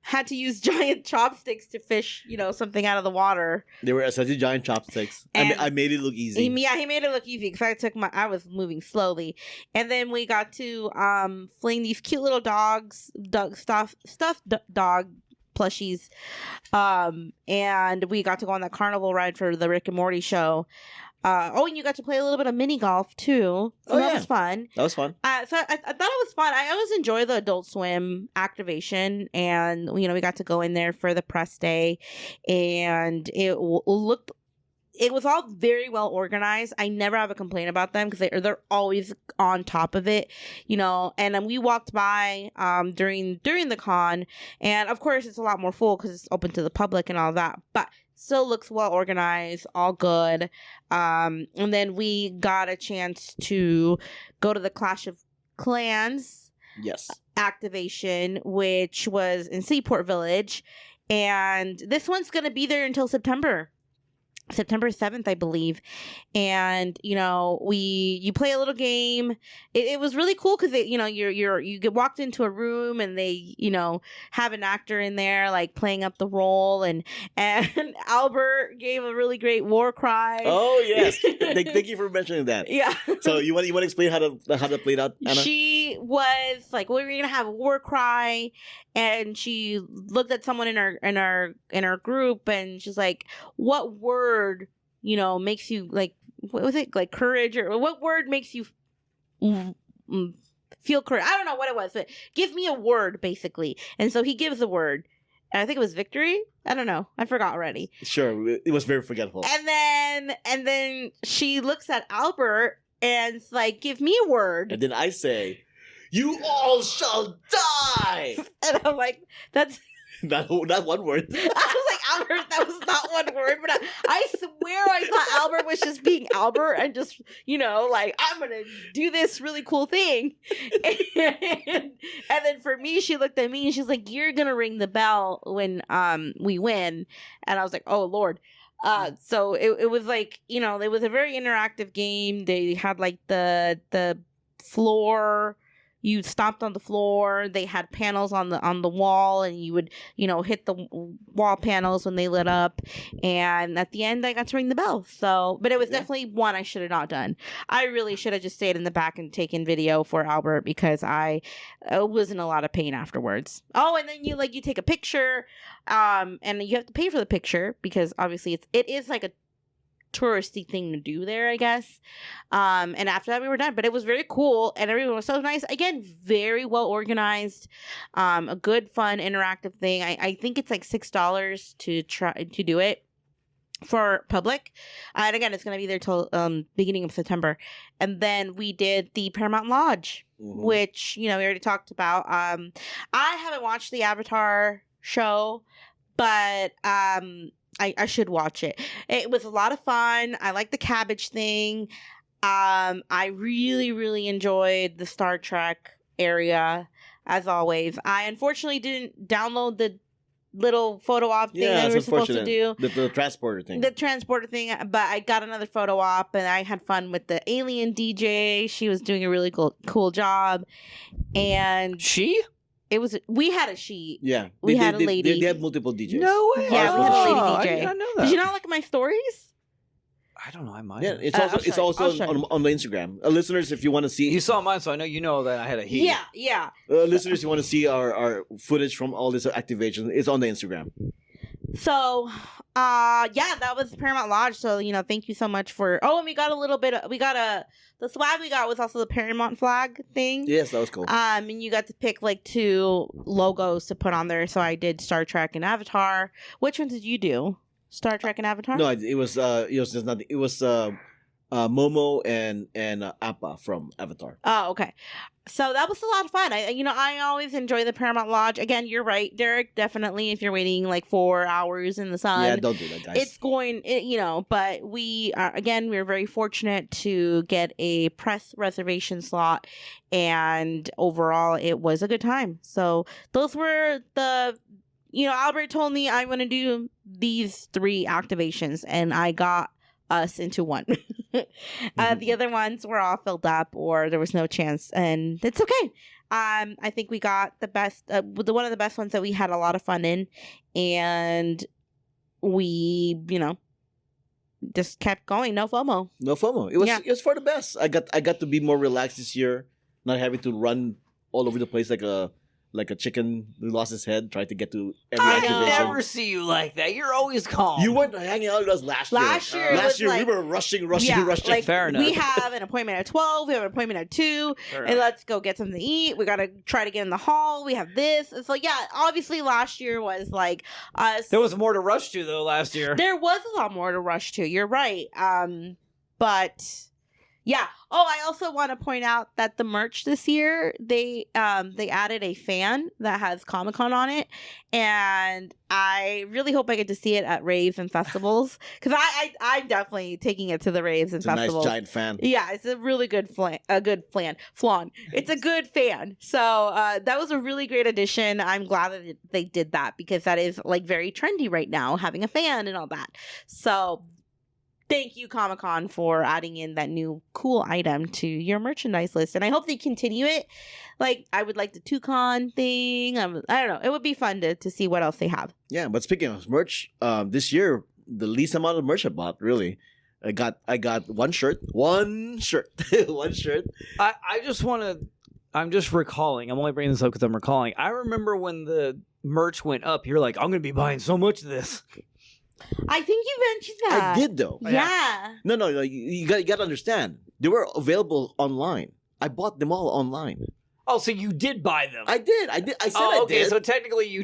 had to use giant chopsticks to fish, something out of the water. They were essentially giant chopsticks. I made it look easy. He made it look easy because I was moving slowly. And then we got to fling these cute little stuffed dog plushies. And we got to go on that carnival ride for the Rick and Morty show. And you got to play a little bit of mini golf too. So that was fun. That was fun. So I thought it was fun. I always enjoy the Adult Swim activation, and we got to go in there for the press day, and it was all very well organized. I never have a complaint about them because they're always on top of it, And then we walked by during the con, and of course it's a lot more full because it's open to the public and all that, but still looks well organized, all good. And then we got a chance to go to the Clash of Clans activation, which was in Seaport Village, and this one's gonna be there until September 7th, I believe. And you play a little game. It was really cool because you get walked into a room and they have an actor in there like playing up the role, and Albert gave a really great war cry. Oh yes, thank you for mentioning that. Yeah. So you want to explain how that played out, Anna? She was like, we were gonna have a war cry, and she looked at someone in our group, and she's like, "What word makes you like, what was it, like courage, or what word makes you feel courage?" I don't know what it was, but give me a word, basically. And so he gives a word, and I think it was victory. I don't know, I forgot already. Sure, it was very forgetful. And then she looks at Albert and it's like, give me a word. And then I say, "You all shall die." And I'm like, that's not one word. I was like, Albert, that was not one word, but I swear I thought Albert was just being Albert and just, like, I'm going to do this really cool thing. And then for me, she looked at me and she's like, "You're going to ring the bell when we win." And I was like, "Oh, Lord." So it was like, it was a very interactive game. They had like the floor. You stomped on the floor. They had panels on the wall, and you would, hit the wall panels when they lit up. And at the end, I got to ring the bell. So, but it was definitely one I should have not done. I really should have just stayed in the back and taken video for Albert because I was in a lot of pain afterwards. Oh, and then you take a picture, and you have to pay for the picture because obviously it is like a touristy thing to do there, I guess. And after that we were done, but it was very cool and everyone was so nice. Again, very well organized, a good fun interactive thing. I think it's like $6 to try to do it for public, and again it's going to be there till beginning of September. And then we did the Paramount Lodge, which we already talked about. I haven't watched the Avatar show, but I should watch it. It was a lot of fun. I like the cabbage thing. I really, really enjoyed the Star Trek area, as always. I unfortunately didn't download the little photo op thing that we were supposed to do. The transporter thing. The transporter thing, but I got another photo op, and I had fun with the alien DJ. She was doing a really cool job. And we had a sheet. Yeah. We had a lady. They have multiple DJs. No way. Yeah, we had a lady DJ. I did not know that. Did you not like my stories? I don't know. I might. Yeah, have. it's also on the Instagram. Listeners, if you want to see, You saw mine, so I know you know that I had a heat. Yeah. listeners, if you want to see our footage from all this activation, it's on the Instagram. So, that was Paramount Lodge. So, thank you so much for. Oh, and we got a little bit. The swag we got was also the Paramount flag thing. Yes, that was cool. And you got to pick like 2 logos to put on there. So I did Star Trek and Avatar. Which one did you do? Star Trek and Avatar? No, it was just nothing. It was Momo and Appa from Avatar. Oh, okay. So that was a lot of fun. I always enjoy the Paramount Lodge. Again, you're right, Derek. Definitely, if you're waiting like 4 hours in the sun, Yeah, don't do that, guys. it's going. But we are we're very fortunate to get a press reservation slot, and overall, it was a good time. So those were the. Albert told me I'm going to do these 3 activations, and I got us into one. The other ones were all filled up, or there was no chance, and it's okay. I think we got the best, one of the best ones that we had a lot of fun in, and we, just kept going. No FOMO. No FOMO. It was for the best. I got to be more relaxed this year, not having to run all over the place like a like a chicken who lost his head, tried to get to every I activation. never see you like that. You're always calm. You weren't hanging out with us last year. Last year it Last was year like- we were rushing. Like, Fair enough. we have an appointment at 12. We have an appointment at 2. Fair And enough. let's go get something to eat. We got to try to get in the hall. We have this. It's like, yeah, obviously last year was like us. There was more to rush to though last year. There was a lot more to rush to. You're right. But yeah. Oh, I also want to point out that the merch this year, they added a fan that has Comic-Con on it, and I really hope I get to see it at raves and festivals, because I'm definitely taking it to the raves and It's a nice festivals. giant fan. Yeah, it's a really good flan. It's a good fan. So that was a really great addition. I'm glad that they did that, because that is like very trendy right now, having a fan and all that. So thank you, Comic-Con, for adding in that new cool item to your merchandise list. And I hope they continue it. Like, I would like the Toucan thing. I don't know. It would be fun to see what else they have. Yeah, but speaking of merch, this year the least amount of merch I bought. Really, I got one shirt. One shirt. I just want to. I'm just recalling. I'm only bringing this up because I'm recalling. I remember when the merch went up. You're like, I'm going to be buying so much of this. I think you mentioned that. I did though. Yeah. No. You got to understand. They were available online. I bought them all online. Oh, so you did buy them? I did. I said oh, I okay. did. So technically, you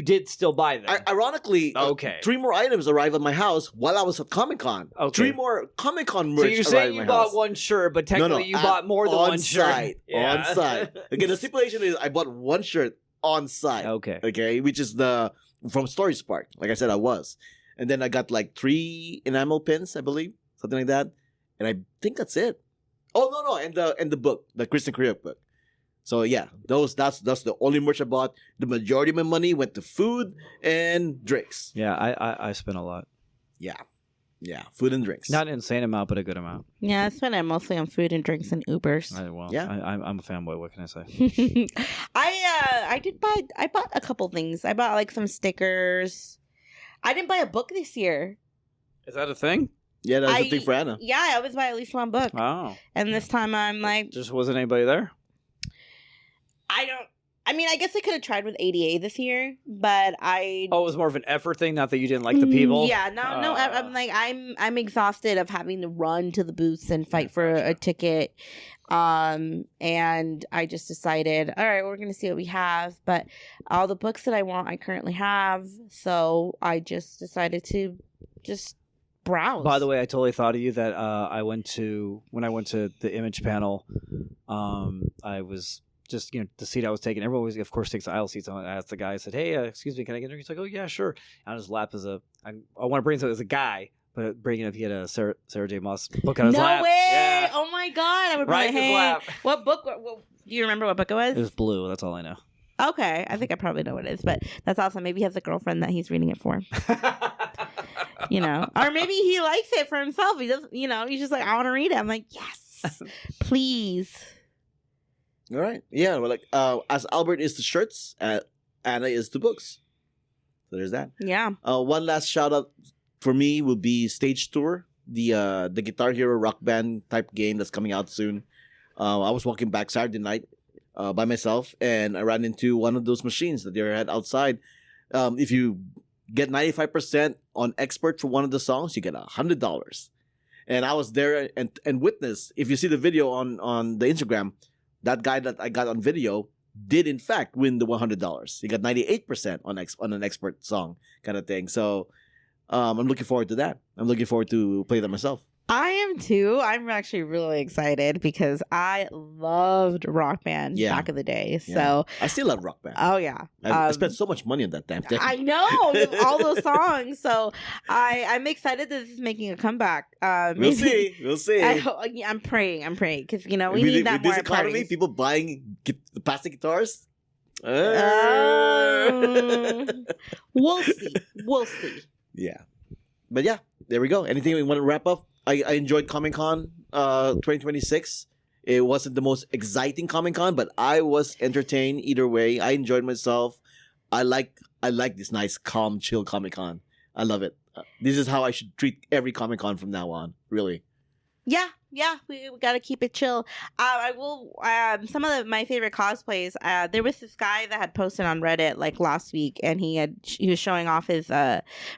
did still buy them. Ironically, Okay. 3 more items arrived at my house while I was at Comic-Con. Okay. 3 more Comic-Con so merch you're arrived saying at you my bought house. one shirt, but technically you bought more than one shirt. Site, On site. Again, the stipulation is I bought one shirt on site. Okay. Okay, which is from Story Spark. Like I said, I was. And then I got like 3 enamel pins, I believe. Something like that. And I think that's it. Oh, no. And the book, the Kristen Kriok book. So yeah, that's the only merch I bought. The majority of my money went to food and drinks. Yeah, I spent a lot. Yeah, food and drinks. Not an insane amount, but a good amount. Yeah, I spent it mostly on food and drinks and Ubers. Yeah. I'm a fanboy. What can I say? I bought a couple things. I bought like some stickers. I didn't buy a book this year. Is that a thing? Yeah, that's the thing for Anna. Yeah, I always buy at least one book. Oh, And this time I'm like, just wasn't anybody there. I guess I could have tried with ADA this year, but I. Oh, it was more of an effort thing, not that you didn't like the people. Yeah, no. I'm like, I'm exhausted of having to run to the booths and fight for a ticket. And I just decided, all right, we're gonna see what we have. But all the books that I want, I currently have. So I just decided to just browse. By the way, I totally thought of you that when I went to the image panel, I was just, the seat I was taking, everyone always, of course, takes the aisle seats. I asked the guy, I said, hey, excuse me, can I get a drink? He's like, oh, yeah, sure. On his lap is I want to bring something as a guy, but bringing up, he had a Sarah J. Maas book on his lap. No way! Yeah. Oh my god! I would Right probably in his lap. What book? Do you remember what book it was? It was blue. That's all I know. Okay, I think I probably know what it is, but that's awesome. Maybe he has a girlfriend that he's reading it for. Or maybe he likes it for himself. He doesn't. He's just like, I want to read it. I'm like, yes, please. All right. Yeah. Well, as Albert is the shirts, Anna is the books. So there's that. Yeah. One last shout out for me will be Stage Tour, the Guitar Hero Rock Band type game that's coming out soon. I was walking back Saturday night by myself, and I ran into one of those machines that they had outside. If you get 95% on expert for one of the songs, you get $100. And I was there and witnessed. If you see the video on the Instagram, that guy that I got on video did in fact win the $100. He got 98% on an expert song kind of thing. So I'm looking forward to that. I'm looking forward to play that myself. I am too. I'm actually really excited because I loved Rock Band back in the day. Yeah. So I still love Rock Band. Oh yeah, I spent so much money on that damn thing. I know all those songs. So I'm excited that this is making a comeback. We'll see. I'm praying because we need that with more this at economy. parties. People buying the plastic guitars. We'll see. Yeah, but yeah, there we go. Anything we want to wrap up? I enjoyed Comic-Con 2026. It wasn't the most exciting Comic-Con, but I was entertained either way. I enjoyed myself. I like this nice, calm, chill Comic-Con. I love it. This is how I should treat every Comic-Con from now on, really. Yeah, we got to keep it chill. I will. Some of my favorite cosplays. There was this guy that had posted on Reddit like last week, and he was showing off his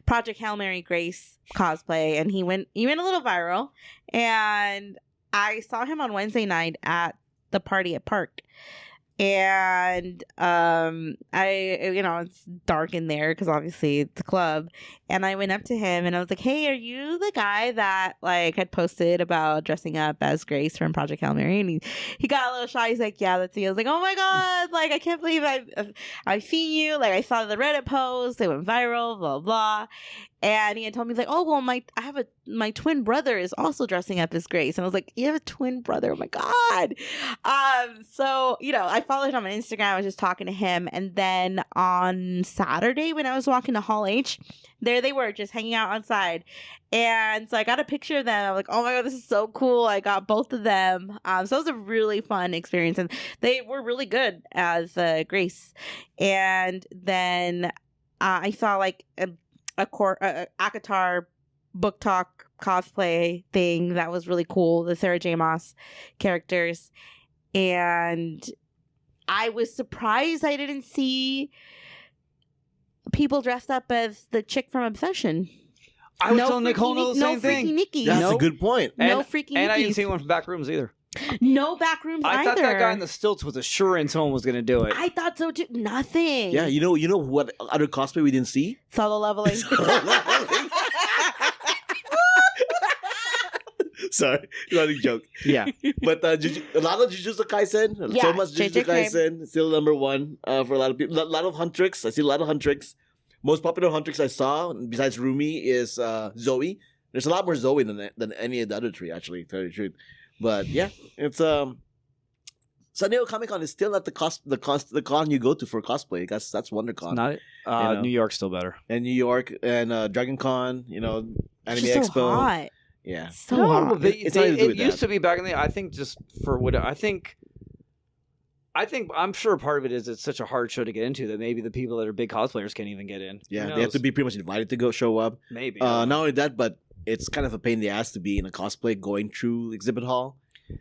Project Hail Mary Grace cosplay, and he went a little viral. And I saw him on Wednesday night at the party at Park. And it's dark in there because obviously it's a club. And I went up to him and I was like, "Hey, are you the guy that like had posted about dressing up as Grace from Project Hail Mary?" And he got a little shy. He's like, "Yeah, that's me." I was like, "Oh my god! Like I can't believe I've seen you. Like I saw the Reddit post. It went viral. Blah blah." And he had told me like, "Oh well, my twin brother is also dressing up as Grace." And I was like, "You have a twin brother? Oh my god!" So I followed him on Instagram. I was just talking to him, and then on Saturday when I was walking to Hall H, there they were just hanging out outside, and so I got a picture of them. I'm like, "Oh my god, this is so cool!" I got both of them. So it was a really fun experience, and they were really good as Grace. And then I saw like a Akatar book talk cosplay thing that was really cool, the Sarah J. Maas characters, and I was surprised I didn't see people dressed up as the chick from Obsession. I was telling Nicole the same thing. No freaky Nickies. That's a good point. No freaky Nickies. And I didn't see one from Backrooms either. No Backrooms either. I thought that guy in the stilts was assuring someone was going to do it. I thought so too. Nothing. Yeah, you know what other cosplay we didn't see? Solo leveling. Sorry, running joke. Yeah. But a lot of Jujutsu Kaisen, Yeah, so much Jujutsu JJ Kaisen, still number one for a lot of people. A lot of Huntrix. I see a lot of Huntrix. Most popular Huntrix I saw, besides Rumi, is Zoe. There's a lot more Zoe than any of the other three, actually, to tell you the truth. But yeah, it's San Diego Comic Con is still not the con you go to for cosplay. That's WonderCon. It's not New York's still better. And New York and Dragon Con, Anime It's just Expo. so hot. Yeah. So No, hot. but It's nothing to do it with used that. to be back in the. I think just for what I think I'm sure part of it is it's such a hard show to get into that maybe the people that are big cosplayers can't even get in. Yeah, Who they have to knows? be pretty much invited to go show up. Maybe. Not only that, but it's kind of a pain in the ass to be in a cosplay going through exhibit hall.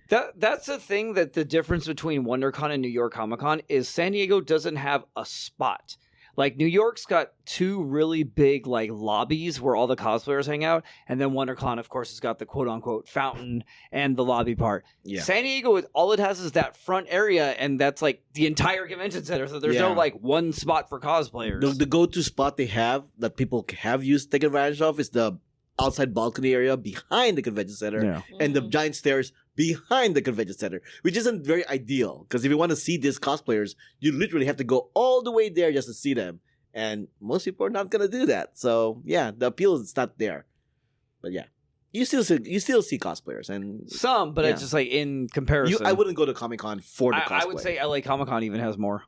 That's the thing, that the difference between WonderCon and New York Comic Con is San Diego doesn't have a spot. Like New York's got two really big like lobbies where all the cosplayers hang out, and then WonderCon, of course, has got the quote unquote fountain and the lobby part. Yeah. San Diego, all it has is that front area, and that's like the entire convention center. So there's no Yeah. like one spot for cosplayers. The go-to spot they have that people have used take advantage of is the outside balcony area behind the convention center Yeah. and the giant stairs behind the convention center, which isn't very ideal because if you want to see these cosplayers, you literally have to go all the way there just to see them, and most people are not gonna do that. So yeah, the appeal is not there. But yeah, you still see cosplayers, and Some, but Yeah. it's just like in comparison. I wouldn't go to Comic-Con for the cosplay. I would say LA Comic Con even has more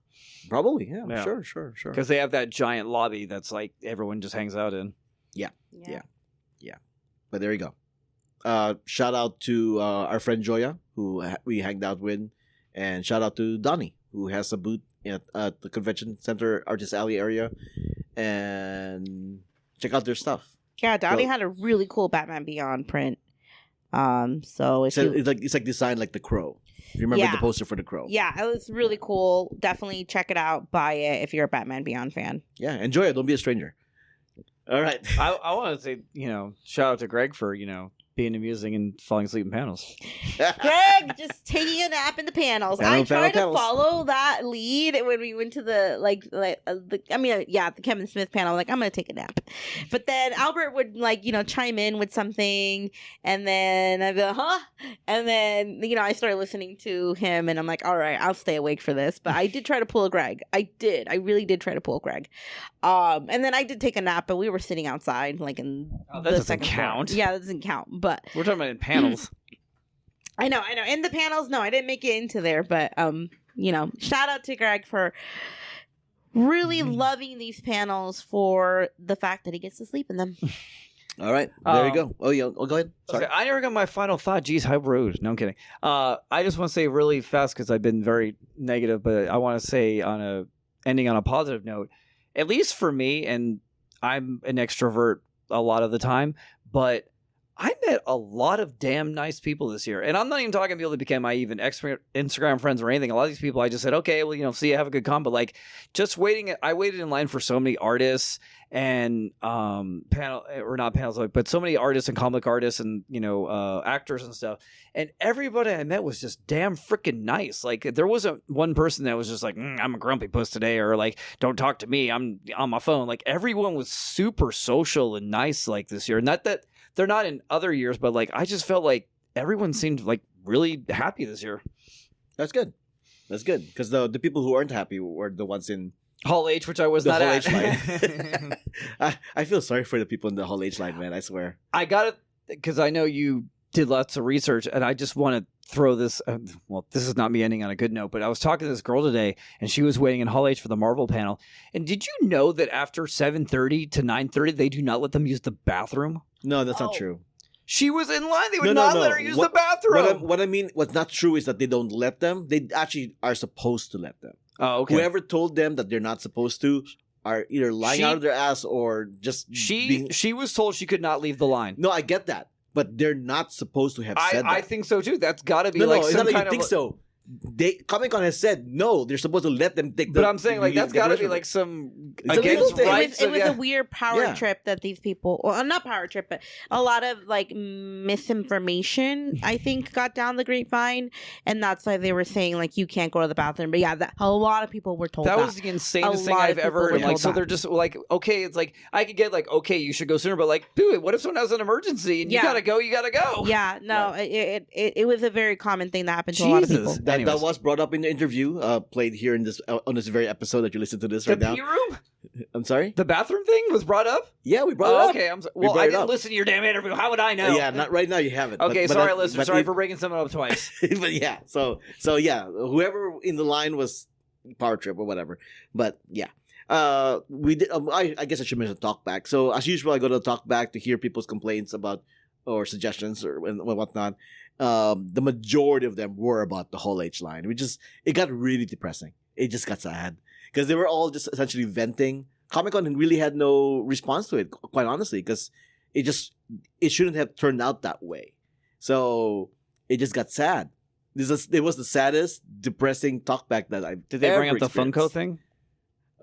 probably, yeah. Yeah. Sure. because they have that giant lobby that's like everyone just hangs out in. Yeah. But there you go. Shout out to our friend Joya, who we hanged out with, and shout out to Donnie, who has a booth at the convention center, Artist Alley area, and check out their stuff. Yeah, Donnie Well- had a really cool Batman Beyond print. So if So you, it's like designed like the Crow. You remember Yeah. the poster for the Crow? yeah, it was really cool. Definitely check it out. Buy it if you're a Batman Beyond fan. Yeah, enjoy it. Don't be a stranger. All right. I want to say, shout out to Greg for, being amusing and falling asleep in panels. Greg just taking a nap in the panels. Panel, I tried panels. to follow that lead when we went to the the Kevin Smith panel. Like, I'm gonna take a nap, but then Albert would chime in with something, and then I'd be like, huh, and then I started listening to him, and I'm like, all right, I'll stay awake for this. But I did try to pull a Greg. I really did try to pull a Greg. And then I did take a nap, but we were sitting outside, like in Oh, that the doesn't second floor. count. Yeah, that doesn't count, but. We're talking about in panels. I know. In the panels, no, I didn't make it into there, but shout out to Greg for really loving these panels for the fact that he gets to sleep in them. All right. There you go. Oh, yeah. Oh, go ahead. Sorry. Okay, I never got my final thought. Geez, how rude. No, I'm kidding. I just want to say really fast, because I've been very negative, but I want to say ending on a positive note, at least for me, and I'm an extrovert a lot of the time, but I met a lot of damn nice people this year. And I'm not even talking people that became my even Instagram friends or anything. A lot of these people, I just said, okay, well, see you, have a good con. But like just I waited in line for so many artists and not panels, but so many artists and comic artists and, actors and stuff. And everybody I met was just damn freaking nice. Like there wasn't one person that was just like, I'm a grumpy puss today, or like, don't talk to me, I'm on my phone. Like everyone was super social and nice like this year. Not that they're not in other years, but like I just felt like everyone seemed like really happy this year. That's good. That's good because the people who aren't happy were the ones in Hall H, which I was the not Hall at. H line. I feel sorry for the people in the Hall H line, man. I swear. I got it because I know you did lots of research, and I just want to throw this. This is not me ending on a good note, but I was talking to this girl today, and she was waiting in Hall H for the Marvel panel. And did you know that after 7:30 to 9:30, they do not let them use the bathroom? No, that's not true. She was in line. They would not let her use the bathroom. What I mean, what's not true is that they don't let them. They actually are supposed to let them. Oh, okay. Whoever told them that they're not supposed to are either lying out of their ass or just she was told she could not leave the line. No, I get that, but they're not supposed to have said that. I think so too. That's got to be no, like it's some not that kind you of. think so. Comic-Con has said no. They're supposed to let them take. But I'm saying like that's got to be like some It's a legal against thing. rights. It was a weird power trip that these people, well, not power trip, but a lot of like misinformation, I think, got down the grapevine, and that's why they were saying like you can't go to the bathroom. But yeah, a lot of people were told that. That was the insanest thing I've ever heard. And like, so they're just like, okay, it's like I could get like, okay, you should go sooner, but like, dude, what if someone has an emergency and you gotta go? You gotta go. Yeah, no, it was a very common thing that happened to a lot of people. That was brought up in the interview, played here in this on this very episode that you listen to this right now. The pee room? I'm sorry? The bathroom thing was brought up? Yeah, we brought it up. Okay, well, I didn't listen to your damn interview. How would I know? Yeah, not right now. You haven't. Okay, sorry, listener. Sorry for breaking something up twice. But yeah, so yeah, whoever in the line was power trip or whatever. But yeah, we did. I guess I should mention talkback. So as usual, I go to talkback to hear people's complaints about or suggestions or whatnot. The majority of them were about the Hall H line, it got really depressing. It just got sad because they were all just essentially venting. Comic-Con really had no response to it, quite honestly, because it shouldn't have turned out that way. So it just got sad. It was the saddest, depressing talkback that I did. They bring up the Funko thing?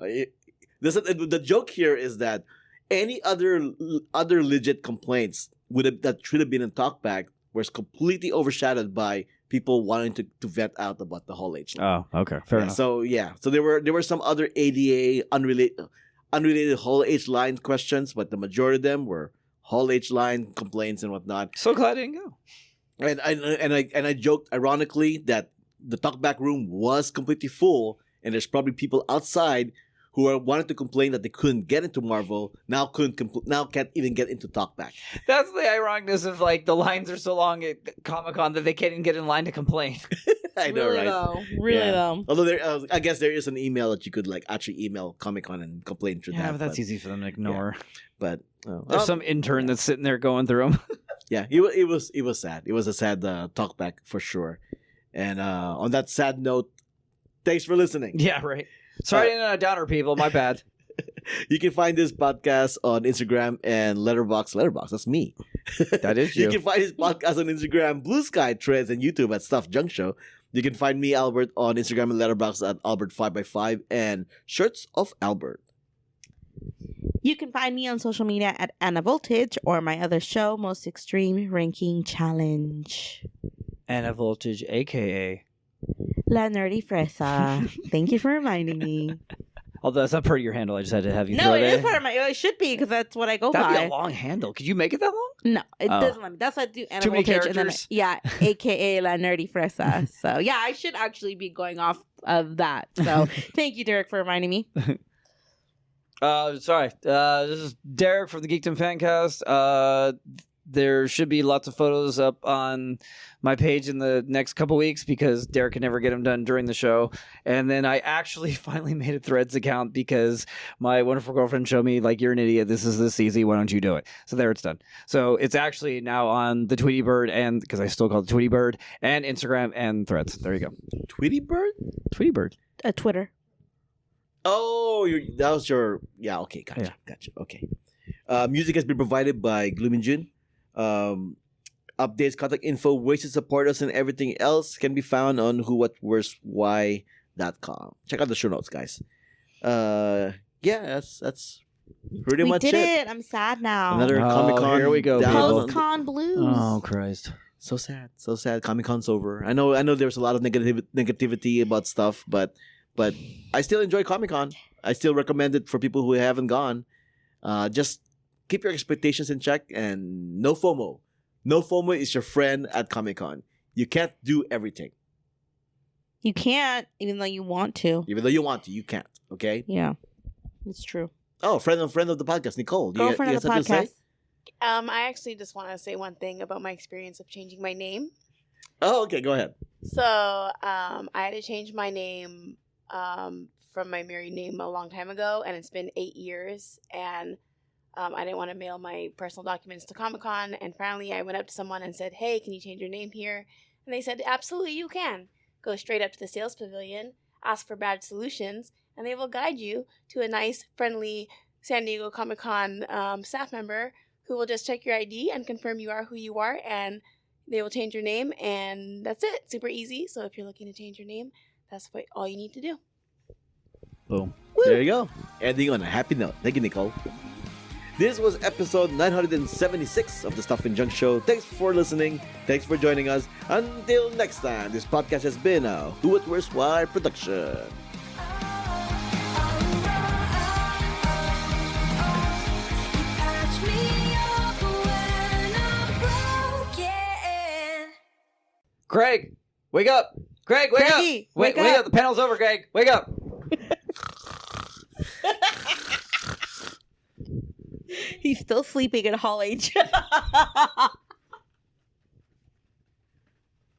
The joke here is that any other legit complaints that should have been in talkback was completely overshadowed by people wanting to vet out about the Hall H line. Oh, okay, fair enough. So there were some other ADA unrelated Hall H line questions, but the majority of them were Hall H line complaints and whatnot. So glad I didn't go. And I joked ironically that the talkback room was completely full, and there's probably people outside who wanted to complain that they couldn't get into Marvel, now can't even get into talkback. That's the ironicness of like the lines are so long at Comic-Con that they can't even get in line to complain. I know, really, right? Though. Really though. Although I guess there is an email that you could like actually email Comic-Con and complain through that. Yeah, but that's easy for them to ignore. Yeah. But there's some intern that's sitting there going through them. Yeah, it was sad. It was a sad talkback for sure. And on that sad note, thanks for listening. Yeah, right. Sorry, I didn't know downer people. My bad. You can find this podcast on Instagram and Letterboxd. That's me. That is you. You can find this podcast on Instagram, Blue Sky, Threads, and YouTube at Stuff Junk Show. You can find me, Albert, on Instagram and Letterboxd at Albert5x5 and Shirts of Albert. You can find me on social media at Anna Voltage or my other show, Most Extreme Ranking Challenge. Anna Voltage, a.k.a. La Nerdy Fresa. Thank you for reminding me. Although that's not part of your handle, I just had to have you No, throw it it is part of my... It should be, because that's what I go That'd by. be a long handle. Could you make it that long? No, it doesn't let me. That's why I do Anna Too many Voltage. And then, characters? yeah, a.k.a. La Nerdy Fresa. So, yeah, I should actually be going off of that. So, thank you, Derek, for reminding me. Sorry. This is Derek from the Geekdom Fancast. There should be lots of photos up on my page in the next couple weeks because Derek can never get them done during the show. And then I actually finally made a Threads account because my wonderful girlfriend showed me, like, you're an idiot. This is this easy. Why don't you do it? So there, it's done. So it's actually now on the Tweety Bird, and because I still call it Tweety Bird, and Instagram and Threads. There you go. Tweety Bird? Tweety Bird. Twitter. Oh, that was your... Yeah, okay, gotcha. Okay. Music has been provided by Gloom and June. updates, contact info, ways to support us, and everything else can be found on whowhatwhereswhy.com. Check out the show notes, guys. That's pretty We much did it. it. I'm sad now. Another Comic-Con. here we go, down. people. Post-con blues. Oh Christ! So sad. Comic-Con's over. I know there's a lot of negativity about stuff, but I still enjoy Comic-Con. I still recommend it for people who haven't gone. Just keep your expectations in check and no FOMO. No FOMO is your friend at Comic-Con. You can't do everything. You can't, even though you want to. Even though you want to, you can't. Okay? Yeah, it's true. Oh, friend of the podcast, Nicole. Girlfriend you of the have something to podcast. say? I actually just want to say one thing about my experience of changing my name. Oh, okay. Go ahead. So, I had to change my name from my married name a long time ago, and it's been 8 years, and I didn't want to mail my personal documents to Comic-Con, and finally I went up to someone and said, hey, can you change your name here? And they said, absolutely you can. Go straight up to the sales pavilion, ask for Badge Solutions, and they will guide you to a nice, friendly San Diego Comic-Con staff member who will just check your ID and confirm you are who you are, and they will change your name, and that's it. Super easy. So if you're looking to change your name, that's all you need to do. Boom. There you go. Ending on a happy note. Thank you, Nicole. This was episode 976 of the Stuff and Junk Show. Thanks for listening. Thanks for joining us. Until next time, this podcast has been a Who What Where's Why production. Greg, wake up! Greg, wake Greggy, up! Wake up! The panel's over, Greg. Wake up! He's still sleeping at Hall H.